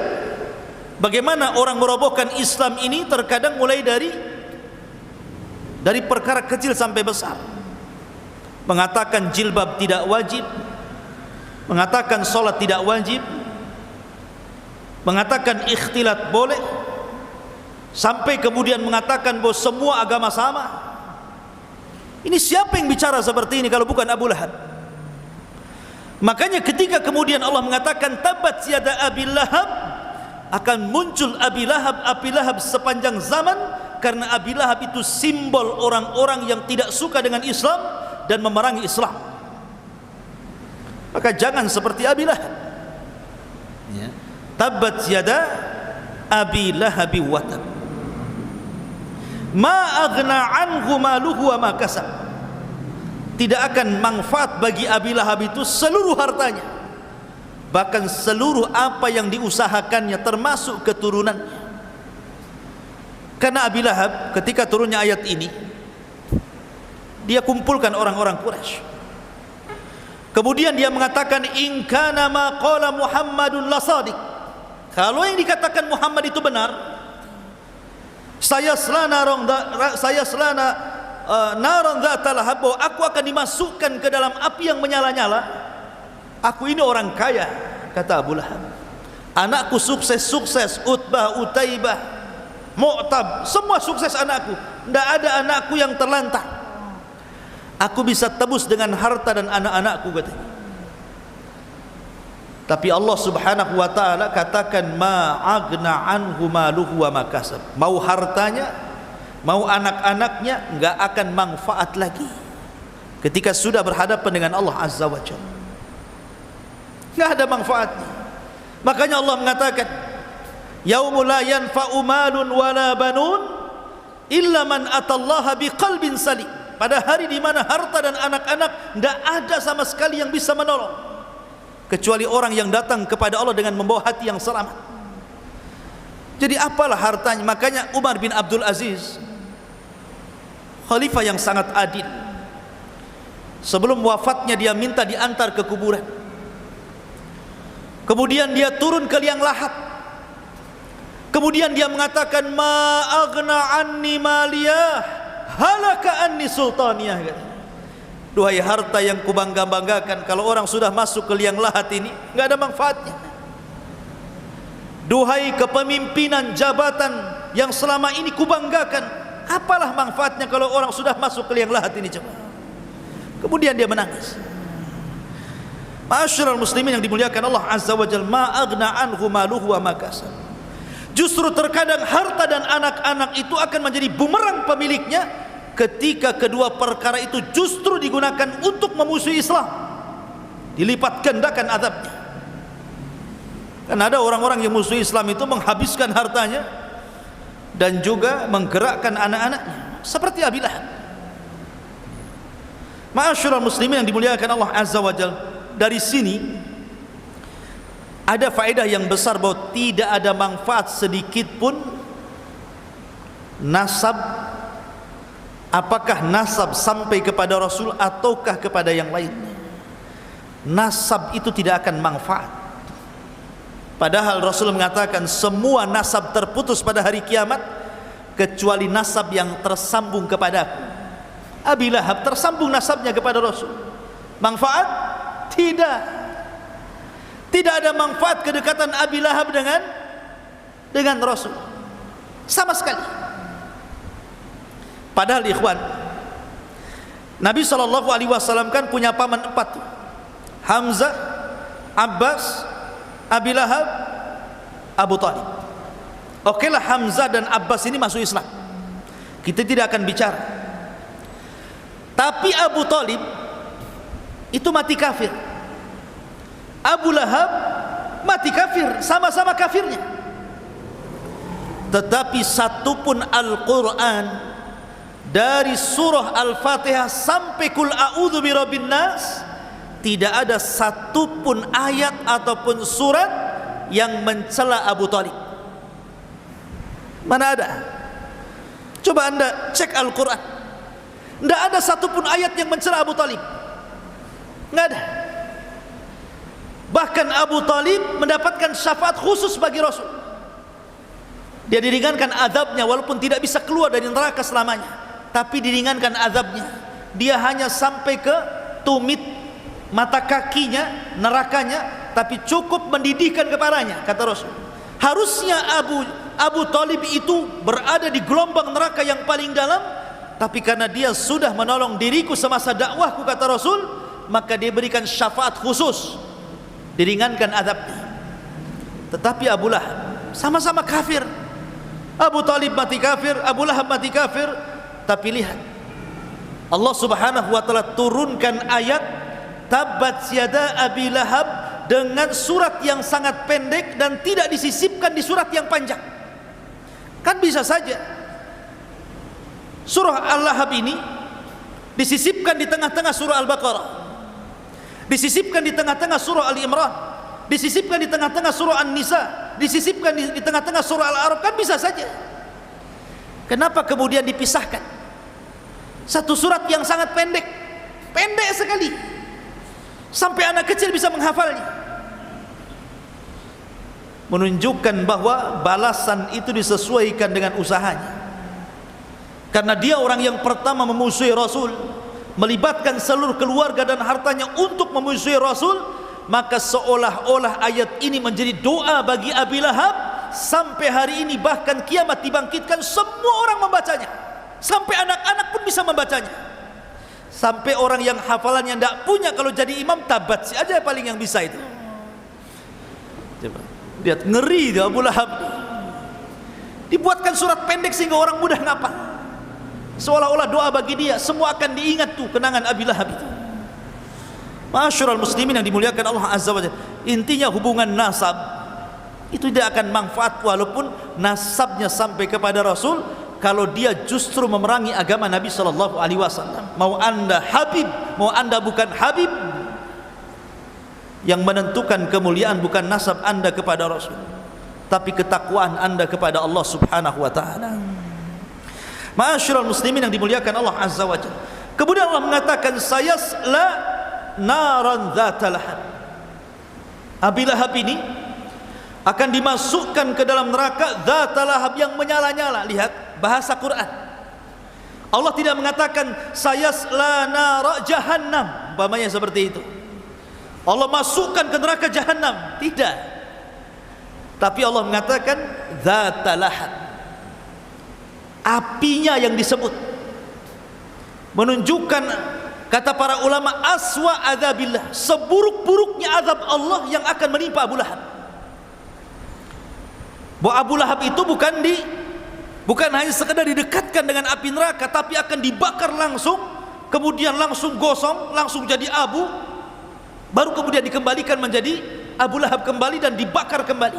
bagaimana orang merobohkan Islam ini, terkadang mulai dari perkara kecil sampai besar. Mengatakan jilbab tidak wajib, mengatakan sholat tidak wajib, mengatakan ikhtilat boleh, sampai kemudian mengatakan bahwa semua agama sama. Ini siapa yang bicara seperti ini kalau bukan Abu Lahab? Makanya ketika kemudian Allah mengatakan tabat yada Abi Lahab, akan muncul Abi Lahab sepanjang zaman, karena Abi Lahab itu simbol orang-orang yang tidak suka dengan Islam dan memerangi Islam. Maka jangan seperti Abi Lahab, ya. Tabat yada Abi Lahab wa tab, ma aghna anhu maluhu wa ma kasab. Tidak akan manfaat bagi Abi Lahab itu seluruh hartanya, bahkan seluruh apa yang diusahakannya, termasuk keturunannya. Karena Abi Lahab ketika turunnya ayat ini, dia kumpulkan orang-orang Quraisy. Kemudian dia mengatakan, in kana ma qala Muhammadun la sadiq. Kalau yang dikatakan Muhammad itu benar, saya selana naran dzata lahab, aku akan dimasukkan ke dalam api yang menyala-nyala. Aku ini orang kaya, kata Abu Lahab. Anakku sukses, Utbah, Utaibah, Mu'tab, semua sukses anakku. Tidak ada anakku yang terlantar. Aku bisa tebus dengan harta dan anak-anakku, katanya. Tapi Allah Subhanahu wa taala katakan, ma aghna anhu maluhu wa ma kasab. Mau hartanya, mau anak-anaknya, enggak akan manfaat lagi ketika sudah berhadapan dengan Allah Azza wa Jalla. Enggak ada manfaatnya. Makanya Allah mengatakan, yaumul la yanfa'u malun wala banun illa man atallaha biqalbin salim. Pada hari di mana harta dan anak-anak tidak ada sama sekali yang bisa menolong, kecuali orang yang datang kepada Allah dengan membawa hati yang selamat. Jadi apalah hartanya? Makanya Umar bin Abdul Aziz, khalifah yang sangat adil, sebelum wafatnya dia minta diantar ke kuburan. Kemudian dia turun ke liang lahat. Kemudian dia mengatakan, ma aghna anni maliyah halaka anni sultaniyah. Duhai harta yang kubangga-banggakan, kalau orang sudah masuk ke liang lahat ini enggak ada manfaatnya. Duhai kepemimpinan jabatan yang selama ini kubanggakan, apalah manfaatnya kalau orang sudah masuk ke liang lahat ini, coba. Kemudian dia menangis. Ma'asyiral muslimin yang dimuliakan Allah Azza wa Jalla, ma aghna anhu maluhu wa ma kasab. Justru terkadang harta dan anak-anak itu akan menjadi bumerang pemiliknya ketika kedua perkara itu justru digunakan untuk memusuhi Islam, dilipat gandakan azabnya. Kan ada orang-orang yang musuh Islam itu menghabiskan hartanya dan juga menggerakkan anak-anaknya seperti Abi Lahab. Ma'asyiral muslimin yang dimuliakan Allah Azza wa Jalla, dari sini ada faedah yang besar bahwa tidak ada manfaat sedikit pun nasab, apakah nasab sampai kepada Rasul ataukah kepada yang lainnya. Nasab itu tidak akan manfaat. Padahal Rasul mengatakan semua nasab terputus pada hari kiamat kecuali nasab yang tersambung kepadaku. Abi Lahab tersambung nasabnya kepada Rasul. Manfaat? Tidak. Tidak ada manfaat kedekatan Abi Lahab dengan Rasul sama sekali. Padahal ikhwan, Nabi SAW kan punya paman 4, Hamzah, Abbas, Abi Lahab, Abu Talib. Okelah Hamzah dan Abbas ini masuk Islam, kita tidak akan bicara. Tapi Abu Talib itu mati kafir, Abu Lahab mati kafir, sama-sama kafirnya. Tetapi satupun Al-Quran dari surah Al-Fatihah sampai Qul a'udzu birabbin nas, tidak ada satupun ayat ataupun surat yang mencela Abu Talib. Mana ada? Coba anda cek Al-Quran, tidak ada satupun ayat yang mencela Abu Talib, nggak ada. Bahkan Abu Talib mendapatkan syafaat khusus bagi Rasul. Dia diringankan azabnya walaupun tidak bisa keluar dari neraka selamanya, tapi diringankan azabnya. Dia hanya sampai ke tumit mata kakinya nerakanya, tapi cukup mendidihkan kepalanya, kata Rasul. Harusnya Abu Talib itu berada di gelombang neraka yang paling dalam, tapi karena dia sudah menolong diriku semasa dakwahku, kata Rasul, maka dia berikan syafaat khusus, diringankan azabnya. Tetapi Abu Lahab sama-sama kafir. Abu Talib mati kafir, Abu Lahab mati kafir. Tapi lihat, Allah Subhanahu wa taala turunkan ayat Tabbat yada Abi Lahab dengan surat yang sangat pendek dan tidak disisipkan di surat yang panjang. Kan bisa saja surah Al-Lahab ini disisipkan di tengah-tengah surah Al-Baqarah, disisipkan di tengah-tengah surah Al-Imran, disisipkan di tengah-tengah surah An-Nisa, disisipkan di tengah-tengah surah Al-A'raf, kan bisa saja. Kenapa kemudian dipisahkan? Satu surat yang sangat pendek, pendek sekali, sampai anak kecil bisa menghafalnya. Menunjukkan bahwa balasan itu disesuaikan dengan usahanya. Karena dia orang yang pertama memusuhi Rasul, melibatkan seluruh keluarga dan hartanya untuk memusuhi Rasul, maka seolah-olah ayat ini menjadi doa bagi Abi Lahab. Sampai hari ini bahkan kiamat dibangkitkan, semua orang membacanya, sampai anak-anak pun bisa membacanya. Sampai orang yang hafalannya tidak punya, kalau jadi imam tabat aja paling yang bisa itu. Coba lihat, ngeri dia Abu Lahab. Dibuatkan surat pendek sehingga orang mudah ngapal, seolah-olah doa bagi dia. Semua akan diingat tuh kenangan Abi Lahab itu. Ma'asyiral muslimin yang dimuliakan Allah Azza wa Jalla, intinya hubungan nasab itu tidak akan manfaat walaupun nasabnya sampai kepada Rasul, kalau dia justru memerangi agama Nabi SAW. Mau anda Habib, mau anda bukan Habib, yang menentukan kemuliaan bukan nasab anda kepada Rasul, tapi ketakwaan anda kepada Allah Subhanahu wa ta'ala. Ma'asyiral muslimin yang dimuliakan Allah Azza wa Jalla, kemudian Allah mengatakan sayasla naran dzata lahab. Abi Lahab ini akan dimasukkan ke dalam neraka dzata lahab, yang menyala-nyala. Lihat bahasa Quran, Allah tidak mengatakan sayasla nara jahannam, umpamanya seperti itu, Allah masukkan ke neraka jahannam, tidak. Tapi Allah mengatakan dzata lahab, apinya yang disebut, menunjukkan, kata para ulama, aswa adzabillah, seburuk-buruknya azab Allah yang akan menimpa Abu Lahab. Bahwa Abu Lahab itu bukan hanya sekadar didekatkan dengan api neraka, tapi akan dibakar langsung, kemudian langsung gosong, langsung jadi abu, baru kemudian dikembalikan menjadi Abu Lahab kembali dan dibakar kembali.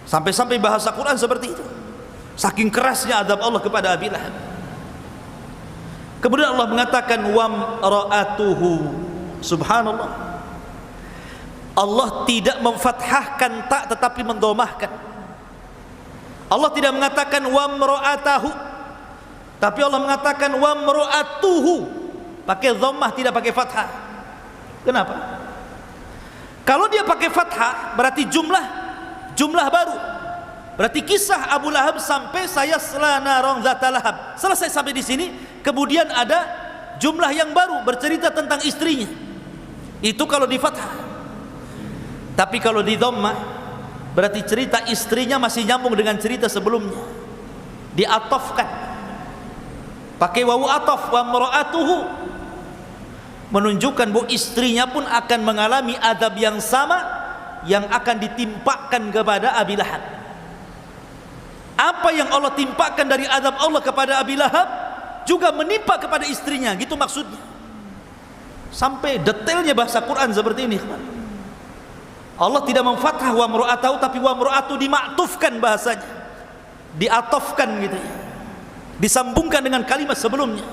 Sampai-sampai bahasa Quran seperti itu. Saking kerasnya azab Allah kepada Abi Lahab. Kemudian Allah mengatakan wamra'atuhu. Subhanallah. Allah tidak memfathahkan tak tetapi mendomahkan. Allah tidak mengatakan wamra'atahu, tapi Allah mengatakan wamra'atuhu, pakai dhammah tidak pakai fathah. Kenapa? Kalau dia pakai fathah berarti jumlah baru. Berarti kisah Abu Lahab sampai sayasla naran dzata lahab selesai sampai di sini. Kemudian ada jumlah yang baru bercerita tentang istrinya. Itu kalau di fathah. Tapi kalau di dhammah berarti cerita istrinya masih nyambung dengan cerita sebelumnya. Diatofkan. Pakai wawu ataf wa mar'atuhu, menunjukkan bahwa istrinya pun akan mengalami azab yang sama yang akan ditimpakan kepada Abi Lahab. Apa yang Allah timpakan dari azab Allah kepada Abi Lahab juga menimpa kepada istrinya, gitu maksudnya. Sampai detailnya bahasa Quran seperti ini. Allah tidak memfathah wa mar'atahu, tapi wa mar'atu dimaktufkan bahasanya, diatofkan gitu ya, disambungkan dengan kalimat sebelumnya.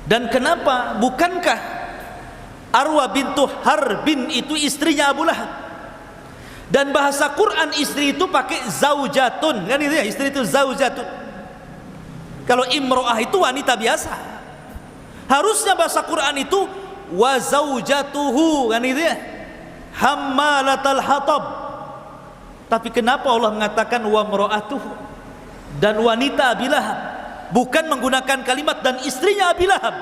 Dan kenapa? Bukankah Arwa bintu Harbin itu istrinya Abu Lahab? Dan bahasa Quran istri itu pakai zaujatun, kan itu ya, istri itu zaujatun. Kalau imro'ah itu wanita biasa. Harusnya bahasa Quran itu wa zaujatuhu, kan itu ya, hammalatal hatab. Tapi kenapa Allah mengatakan wa imra'atuhu dan wanita Abi Lahab, bukan menggunakan kalimat dan istrinya Abi Lahab?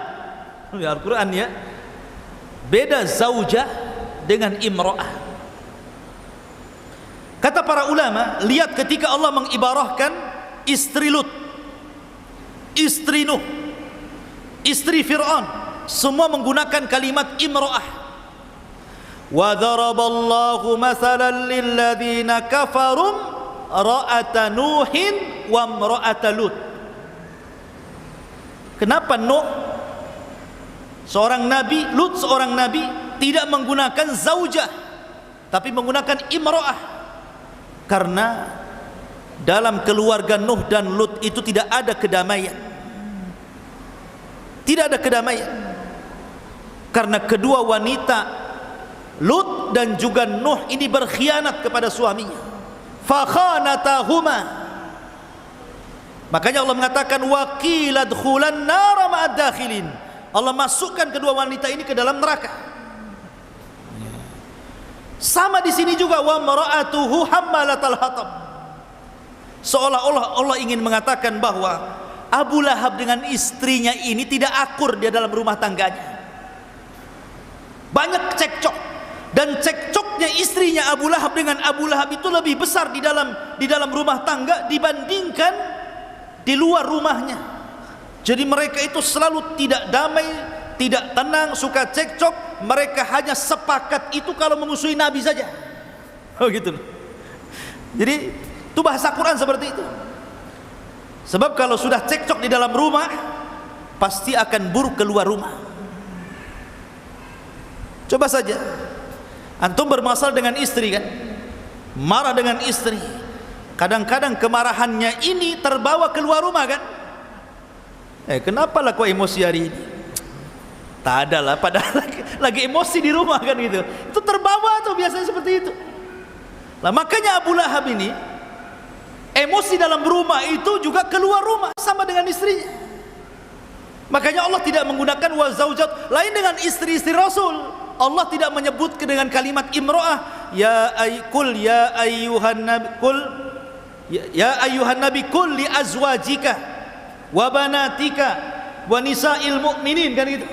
Ya, Al-Quran ya, beda zaujah dengan imro'ah. Kata para ulama, lihat ketika Allah mengibarahkan istri Lut, istri Nuh, istri Fir'aun, semua menggunakan kalimat imro'ah. Wa daraballahu mathalan lilladzina kafarum ra'ata Nuhin wa imra'ata Lut. Kenapa Nuh seorang nabi, Lut seorang nabi, tidak menggunakan zaujah tapi menggunakan imro'ah? Karena dalam keluarga Nuh dan Lut itu tidak ada kedamaian. Tidak ada kedamaian. Karena kedua wanita Lut dan juga Nuh ini berkhianat kepada suaminya. Fakhanatahuma. Makanya Allah mengatakan waqila dkhulan nar ma'ad dakhilin. Allah masukkan kedua wanita ini ke dalam neraka. Sama di sini juga wa mar'atuhu hammalatal hatab. Seolah-olah Allah ingin mengatakan bahwa Abu Lahab dengan istrinya ini tidak akur di dalam rumah tangganya. Banyak cekcok, dan cekcoknya istrinya Abu Lahab dengan Abu Lahab itu lebih besar di dalam rumah tangga dibandingkan di luar rumahnya. Jadi mereka itu selalu tidak damai, tidak tenang, suka cekcok. Mereka hanya sepakat itu kalau memusuhi Nabi saja. Oh gitu. Jadi itu bahasa Quran seperti itu. Sebab kalau sudah cekcok di dalam rumah, pasti akan buruk keluar rumah. Coba saja antum bermasalah dengan istri kan, marah dengan istri, kadang-kadang kemarahannya ini terbawa keluar rumah kan. Kenapa lah kau emosi hari ini? Tak ada lah, padahal lagi emosi di rumah kan gitu. Itu terbawa tuh biasanya seperti itu. Lah makanya Abu Lahab ini emosi dalam rumah itu juga keluar rumah sama dengan istrinya. Makanya Allah tidak menggunakan wa zaujat, lain dengan istri-istri Rasul. Allah tidak menyebut dengan kalimat imro'ah. Ya ayyuhan nabi kul li azwajika wa banatika wa nisa'il mu'minin, kan gitu.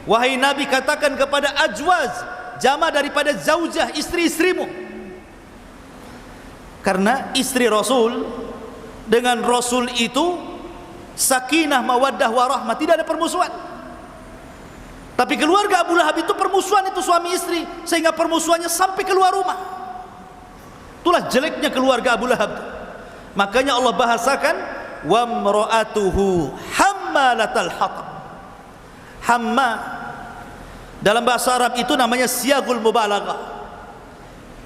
Wahai Nabi, katakan kepada ajwaz, jama daripada zaujah, istri-istrimu. Karena istri Rasul dengan Rasul itu sakinah, mawaddah, warahmah, tidak ada permusuhan. Tapi keluarga Abu Lahab itu permusuhan, itu suami istri, sehingga permusuhannya sampai keluar rumah. Itulah jeleknya keluarga Abu Lahab. Makanya Allah bahasakan wa imra'atuhu hammalatal hatab. Hamma dalam bahasa Arab itu namanya siyagul mubalaghah.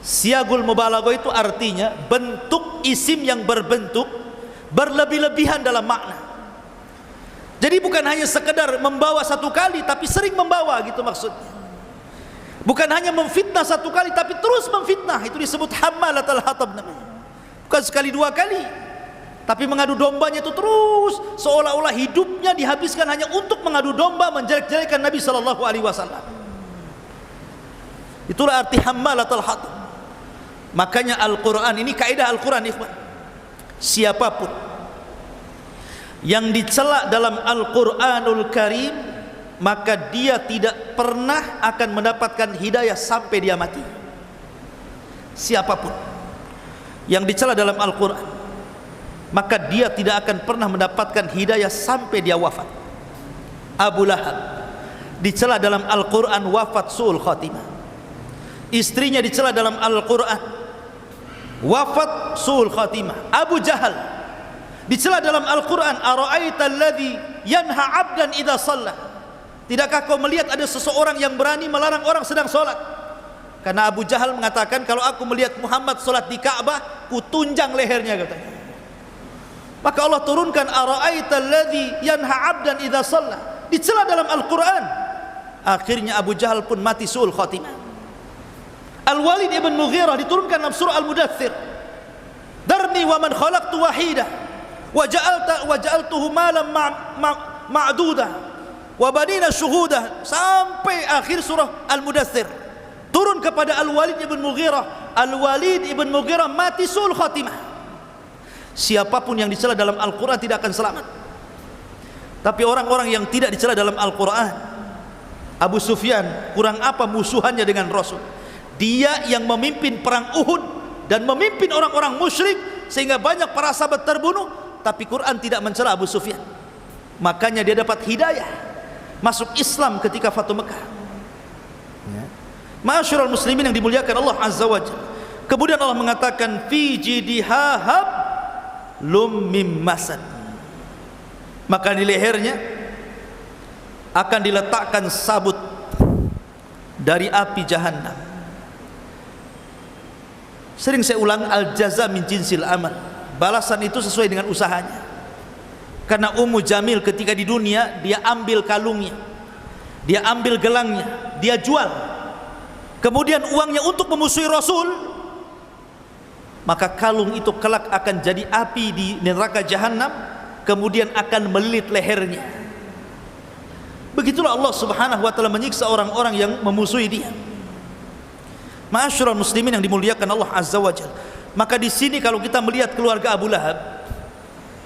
Siyagul mubalaghah itu artinya bentuk isim yang berbentuk berlebih-lebihan dalam makna. Jadi bukan hanya sekedar membawa satu kali, tapi sering membawa gitu maksudnya. Bukan hanya memfitnah satu kali, tapi terus memfitnah. Itu disebut hammalatul hatab namanya. Bukan sekali dua kali, tapi mengadu dombanya itu terus, seolah-olah hidupnya dihabiskan hanya untuk mengadu domba, menjelek-jelekan Nabi sallallahu alaihi wasallam. Itulah arti hammalatul hatab. Makanya Al-Quran ini, kaidah Al-Quran ikhwan, siapapun yang dicela dalam Al-Quranul Karim, maka dia tidak pernah akan mendapatkan hidayah sampai dia mati. Siapapun yang dicela dalam Al-Quran, maka dia tidak akan pernah mendapatkan hidayah sampai dia wafat. Abu Lahab dicela dalam Al-Quran wafat su'ul khatimah. Istrinya dicela dalam Al-Quran wafat su'ul khatimah. Abu Jahal dicela dalam Al-Quran, ara'aita alladhi yanha 'abdan idza shalla. Tidakkah kau melihat ada seseorang yang berani melarang orang sedang sholat? Karena Abu Jahal mengatakan, kalau aku melihat Muhammad sholat di Ka'bah, ku tunjang lehernya, katanya. Maka Allah turunkan ara'aita alladhi yanha 'abdan idza shalla, dicela dalam Al-Quran. Akhirnya Abu Jahal pun mati su'ul khatimah. Al-Walid ibn Mughirah diturunkan dalam surah Al-Mudaththir, darni wa man khalaqtu wahida wa ja'altuhu malam ma'duda wa banina syuhuda, sampai akhir surah Al-Mudaththir turun kepada Al-Walid ibn Mughirah. Al-Walid ibn Mughirah mati su'ul khatimah. Siapapun yang dicela dalam Al-Quran tidak akan selamat. Tapi orang-orang yang tidak dicela dalam Al-Quran, Abu Sufyan kurang apa musuhannya dengan Rasul? Dia yang memimpin perang Uhud dan memimpin orang-orang musyrik sehingga banyak para sahabat terbunuh, tapi Quran tidak mencela Abu Sufyan. Makanya dia dapat hidayah, masuk Islam ketika Fatu Mekah. Ma'asyiral muslimin yang dimuliakan Allah Azza wa Jalla. Kemudian Allah mengatakan fi jidihahab lum mim masad, maka di lehernya akan diletakkan sabut dari api Jahannam. Sering saya ulang, al jaza min jinsil amal, balasan itu sesuai dengan usahanya. Karena Ummu Jamil ketika di dunia, dia ambil kalungnya, dia ambil gelangnya, dia jual, kemudian uangnya untuk memusuhi Rasul, maka kalung itu kelak akan jadi api di neraka Jahannam, kemudian akan melilit lehernya. Begitulah Allah Subhanahu wa taala menyiksa orang-orang yang memusuhi dia. Ma'asyiral muslimin yang dimuliakan Allah Azza wa Jalla. Maka di sini kalau kita melihat keluarga Abu Lahab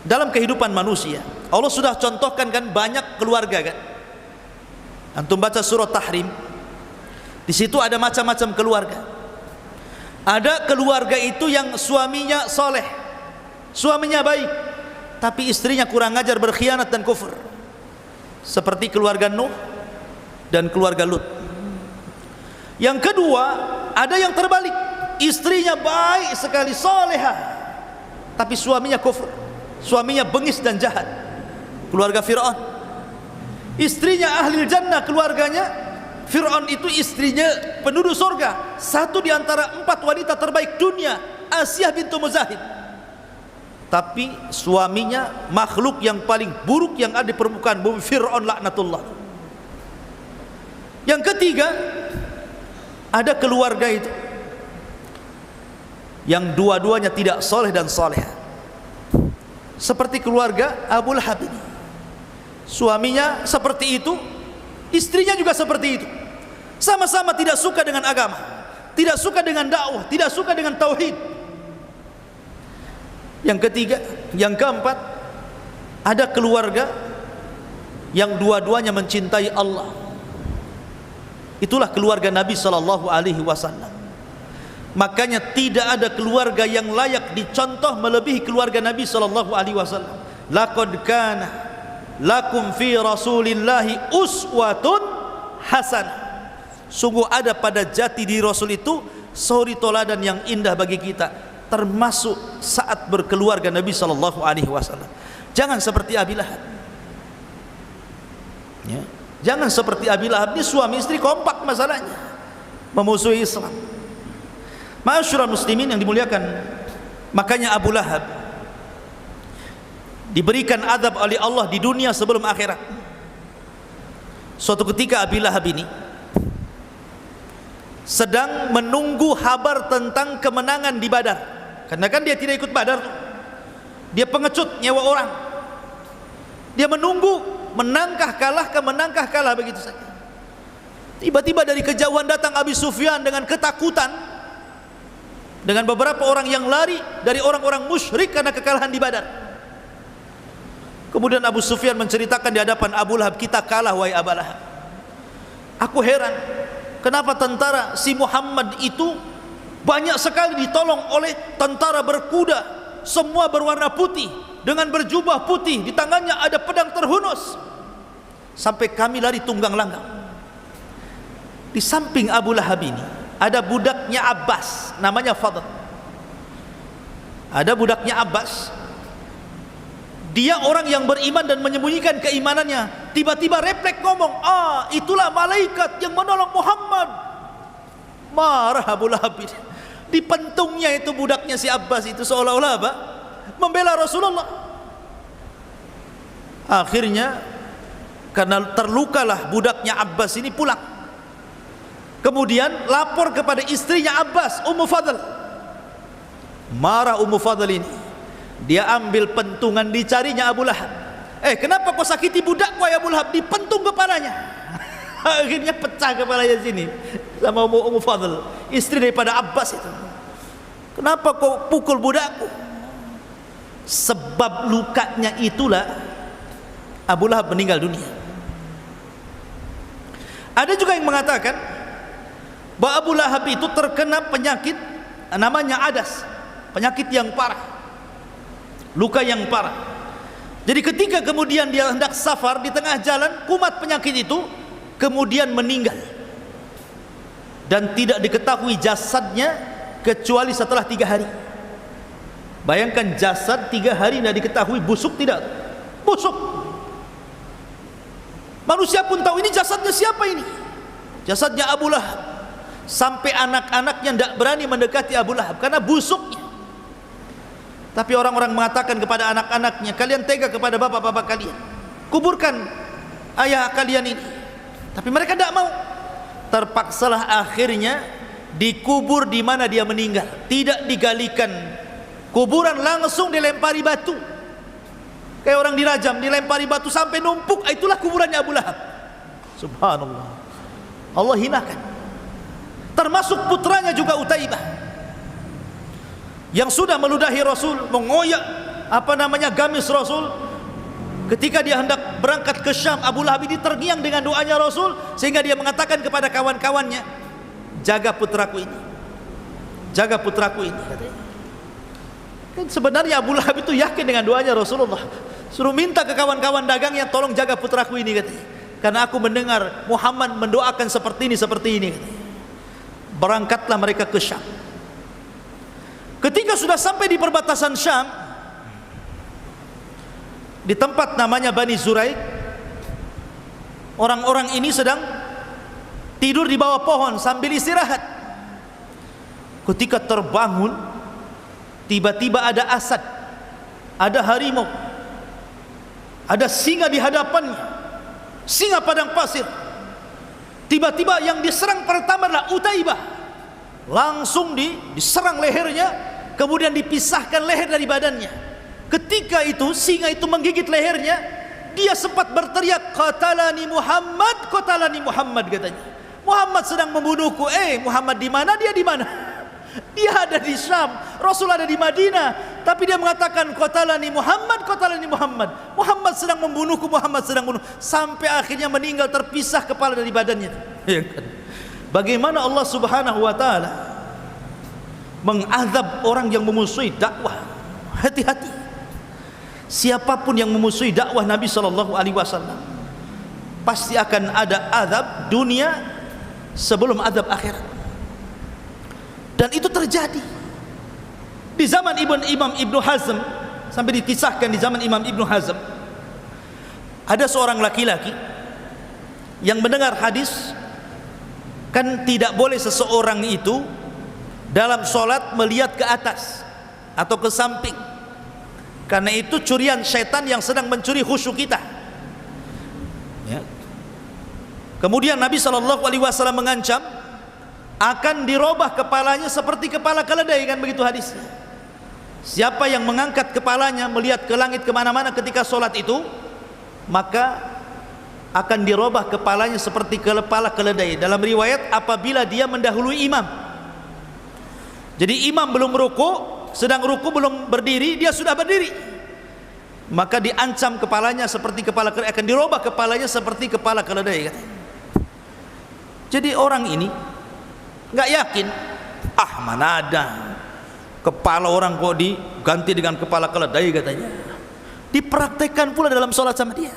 dalam kehidupan manusia, Allah sudah contohkan kan banyak keluarga kan. Antum baca surah Tahrim, di situ ada macam-macam keluarga. Ada keluarga itu yang suaminya soleh, suaminya baik, tapi istrinya kurang ajar, berkhianat dan kufur, seperti keluarga Nuh dan keluarga Lut. Yang kedua, ada yang terbalik, istrinya baik sekali, solehah, tapi suaminya kufur, suaminya bengis dan jahat, keluarga Fir'aun. Istrinya ahli jannah, keluarganya Fir'aun itu istrinya penduduk surga, satu di antara 4 wanita terbaik dunia, Asyah bintu Muzahib. Tapi suaminya makhluk yang paling buruk yang ada di permukaan bumi, Fir'aun laknatullah. Yang ketiga, ada keluarga itu yang dua-duanya tidak soleh dan soleh, seperti keluarga Abu Lahab ini. Suaminya seperti itu, istrinya juga seperti itu, sama-sama tidak suka dengan agama, tidak suka dengan dakwah, tidak suka dengan tauhid. Yang ketiga, yang keempat, ada keluarga yang dua-duanya mencintai Allah. Itulah keluarga Nabi sallallahu alaihi wasallam. Makanya tidak ada keluarga yang layak dicontoh melebihi keluarga Nabi sallallahu alaihi wasallam. Laqad kana lakum fi Rasulillahi uswatun hasanah. Sungguh ada pada jati diri Rasul itu suri toladan yang indah bagi kita, termasuk saat berkeluarga Nabi sallallahu alaihi wasallam. Jangan seperti Abi Lahab. Ya. Jangan seperti Abi Lahab, ini suami istri kompak masalahnya, memusuhi Islam. Ma'asyiral muslimin yang dimuliakan Makanya Abu Lahab diberikan azab oleh Allah di dunia sebelum akhirat. Suatu ketika Abu Lahab ini sedang menunggu kabar tentang kemenangan di Badar. Karena kan dia tidak ikut Badar, dia pengecut, nyewa orang. Dia menunggu, menangkah kalah begitu saja. Tiba-tiba dari kejauhan datang Abu Sufyan dengan ketakutan, dengan beberapa orang yang lari dari orang-orang musyrik karena kekalahan di Badar. Kemudian Abu Sufyan menceritakan di hadapan Abu Lahab, kita kalah wahai Abu Lahab. Aku heran, kenapa tentara si Muhammad itu banyak sekali ditolong oleh tentara berkuda, semua berwarna putih, dengan berjubah putih, di tangannya ada pedang terhunus, sampai kami lari tunggang langgang. Di samping Abu Lahab ini ada budaknya Abbas, namanya Fadl. Ada budaknya Abbas, dia orang yang beriman dan menyembunyikan keimanannya. Tiba-tiba refleks ngomong, itulah malaikat yang menolong Muhammad. Marah Abu Lahab. Di pentungnya itu budaknya si Abbas itu seolah-olah apa? Membela Rasulullah. Akhirnya karena terlukalah budaknya Abbas ini pulang. Kemudian lapor kepada istrinya Abbas, Ummu Fadl. Marah Ummu Fadl ini. Dia ambil pentungan, dicarinya Abu Lahab. Kenapa kau sakiti budakku ya Abu Lahab? Dipentung kepalanya. Akhirnya pecah kepalanya sini sama Ummu Fadl, istri daripada Abbas itu. Kenapa kau pukul budakku? Sebab lukanya itulah Abu Lahab meninggal dunia. Ada juga yang mengatakan bahwa Abu Lahab itu terkena penyakit namanya adas, penyakit yang parah, luka yang parah. Jadi ketika kemudian dia hendak safar, di tengah jalan kumat penyakit itu, kemudian meninggal, dan tidak diketahui jasadnya kecuali setelah 3 hari. Bayangkan jasad 3 hari tidak diketahui, busuk tidak? Busuk. Manusia pun tahu ini jasadnya siapa ini? Jasadnya Abu Lahab. Sampai anak-anaknya tidak berani mendekati Abu Lahab karena busuknya. Tapi orang-orang mengatakan kepada anak-anaknya, kalian tega kepada bapak-bapak kalian, kuburkan ayah kalian ini. Tapi mereka tidak mau. Terpaksalah akhirnya dikubur di mana dia meninggal. Tidak digalikan kuburan, langsung dilempari batu. Kayak orang dirajam, dilempari batu sampai numpuk. Itulah kuburannya Abu Lahab. Subhanallah. Allah hinakan. Termasuk putranya juga Utaibah, yang sudah meludahi Rasul, mengoyak gamis Rasul. Ketika dia hendak berangkat ke Syam, Abu Lahab ini terngiang dengan doanya Rasul, sehingga dia mengatakan kepada kawan-kawannya, jaga putraku ini, jaga putraku ini. Kan sebenarnya Abu Lahab itu yakin dengan doanya Rasulullah, suruh minta ke kawan-kawan dagangnya, tolong jaga putraku ini, katanya, karena aku mendengar Muhammad mendoakan seperti ini, katanya. Berangkatlah mereka ke Syam. Ketika sudah sampai di perbatasan Syam, di tempat namanya Bani Zuraik, orang-orang ini sedang tidur di bawah pohon sambil istirahat. Ketika terbangun, tiba-tiba ada asad, ada harimau, ada singa di hadapannya, singa padang pasir. Tiba-tiba yang diserang pertama adalah Utaibah. Langsung diserang lehernya, kemudian dipisahkan leher dari badannya. Ketika itu singa itu menggigit lehernya, dia sempat berteriak, qatalani Muhammad, qatalani Muhammad, katanya. Muhammad sedang membunuhku. Muhammad di mana? Dia di mana? Dia ada di Syam, Rasul ada di Madinah. Tapi dia mengatakan qatalani Muhammad, qatalani Muhammad. Muhammad sedang membunuhku, Muhammad sedang membunuh. Sampai akhirnya meninggal, terpisah kepala dari badannya. Bagaimana Allah Subhanahu wa taala mengazab orang yang memusuhi dakwah. Hati-hati. Siapapun yang memusuhi dakwah Nabi sallallahu alaihi wasallam, pasti akan ada azab dunia sebelum azab akhirat. Dan itu terjadi di zaman Imam Ibnu Hazm, sampai dikisahkan di zaman Imam Ibnu Hazm ada seorang laki-laki yang mendengar hadis, kan tidak boleh seseorang itu dalam sholat melihat ke atas. atau ke samping. Karena itu curian syaitan yang sedang mencuri khusyuk kita. Ya. Kemudian Nabi SAW mengancam akan dirubah kepalanya seperti kepala keledai, kan begitu hadisnya. Siapa yang mengangkat kepalanya melihat ke langit kemana-mana ketika sholat itu, maka akan dirubah kepalanya seperti kepala keledai. Dalam riwayat, apabila dia mendahului imam. Jadi imam belum ruku, sedang ruku belum berdiri, dia sudah berdiri, maka diancam kepalanya seperti kepala keledai, akan dirubah kepalanya seperti kepala keledai. Jadi orang ini nggak yakin, mana ada kepala orang kok diganti dengan kepala keledai katanya. Dipraktekkan pula dalam sholat sama dia.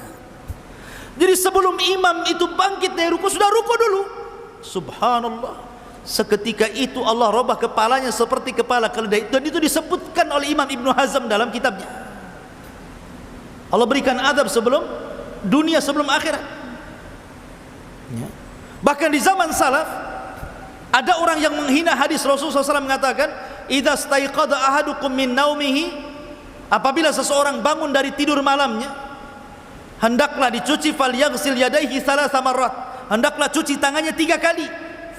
Jadi sebelum imam itu bangkit dari ruku, sudah ruku dulu. Subhanallah, seketika itu Allah robah kepalanya seperti kepala keledai. Dan itu disebutkan oleh Imam Ibnu Hazm dalam kitabnya. Allah berikan azab sebelum dunia, sebelum akhirat. Ya. Bahkan di zaman salaf ada orang yang menghina hadis Rasulullah SAW mengatakan, idza staiqadha ahadukum min naumihi, apabila seseorang bangun dari tidur malamnya, hendaklah dicuci, falyaghsil yadayhi thalatha marrat, hendaklah cuci tangannya 3 kali.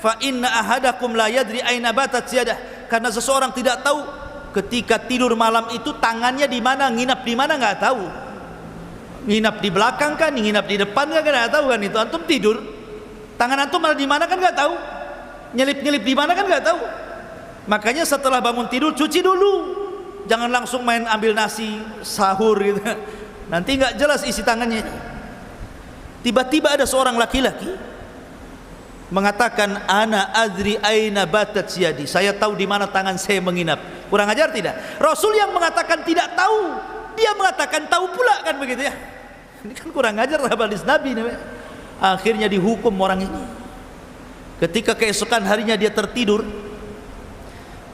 Fa inna ahadakum la yadri aina batat yadah, karena seseorang tidak tahu ketika tidur malam itu tangannya di mana, nginap di mana enggak tahu. Nginap di belakang kan, nginap di depan kan enggak tahu kan. Itu antum tidur, tangan antum malah di mana kan enggak tahu. Nyelip-nyelip di mana kan nggak tahu. Makanya setelah bangun tidur cuci dulu, jangan langsung main ambil nasi sahur gitu. Nanti nggak jelas isi tangannya. Tiba-tiba ada seorang laki-laki mengatakan, ana adri aina batat yadi, saya tahu di mana tangan saya menginap. Kurang ajar tidak? Rasul yang mengatakan tidak tahu, dia mengatakan tahu pula, kan begitu ya. Ini kan kurang ajar hadis Nabi. Akhirnya dihukum orang ini. Ketika keesokan harinya dia tertidur,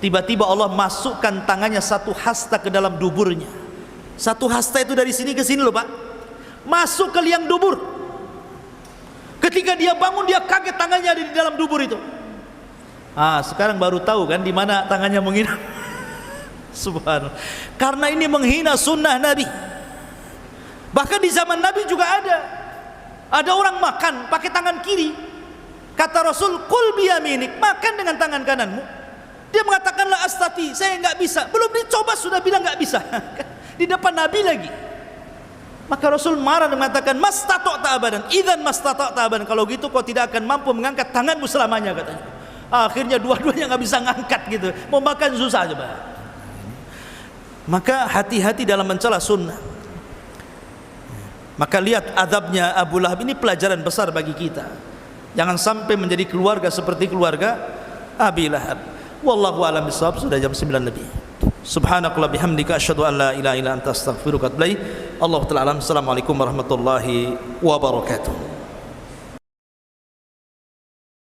tiba-tiba Allah masukkan tangannya satu hasta ke dalam duburnya. Satu hasta itu dari sini ke sini loh Pak, masuk ke liang dubur. Ketika dia bangun, dia kaget tangannya ada di dalam dubur itu. Sekarang baru tahu kan di mana tangannya menginap. Subhanallah. Karena ini menghina sunnah Nabi. Bahkan di zaman Nabi juga ada orang makan pakai tangan kiri. Kata Rasul, kul biyaminik, makan dengan tangan kananmu. Dia mengatakan, la astati, saya enggak bisa. Belum dicoba sudah bilang enggak bisa. Di depan Nabi lagi. Maka Rasul marah dan mengatakan, mastata'ta abadan, idzan mastata'ta abadan, kalau gitu kau tidak akan mampu mengangkat tanganmu selamanya, katanya. Akhirnya dua-duanya enggak bisa ngangkat gitu. Mau makan susah coba. Maka hati-hati dalam mencela sunnah. Maka lihat azabnya Abu Lahab, ini pelajaran besar bagi kita. Jangan sampai menjadi keluarga seperti keluarga Abi Lahab. Wallahu a'lam bishawab. Sudah jam 9 lebih. Subhanakallah bihamdika asyhadu an la ilaha illa anta astaghfiruka wa atubu ilaik. Allahu ta'ala alam. Assalamualaikum warahmatullahi wabarakatuh.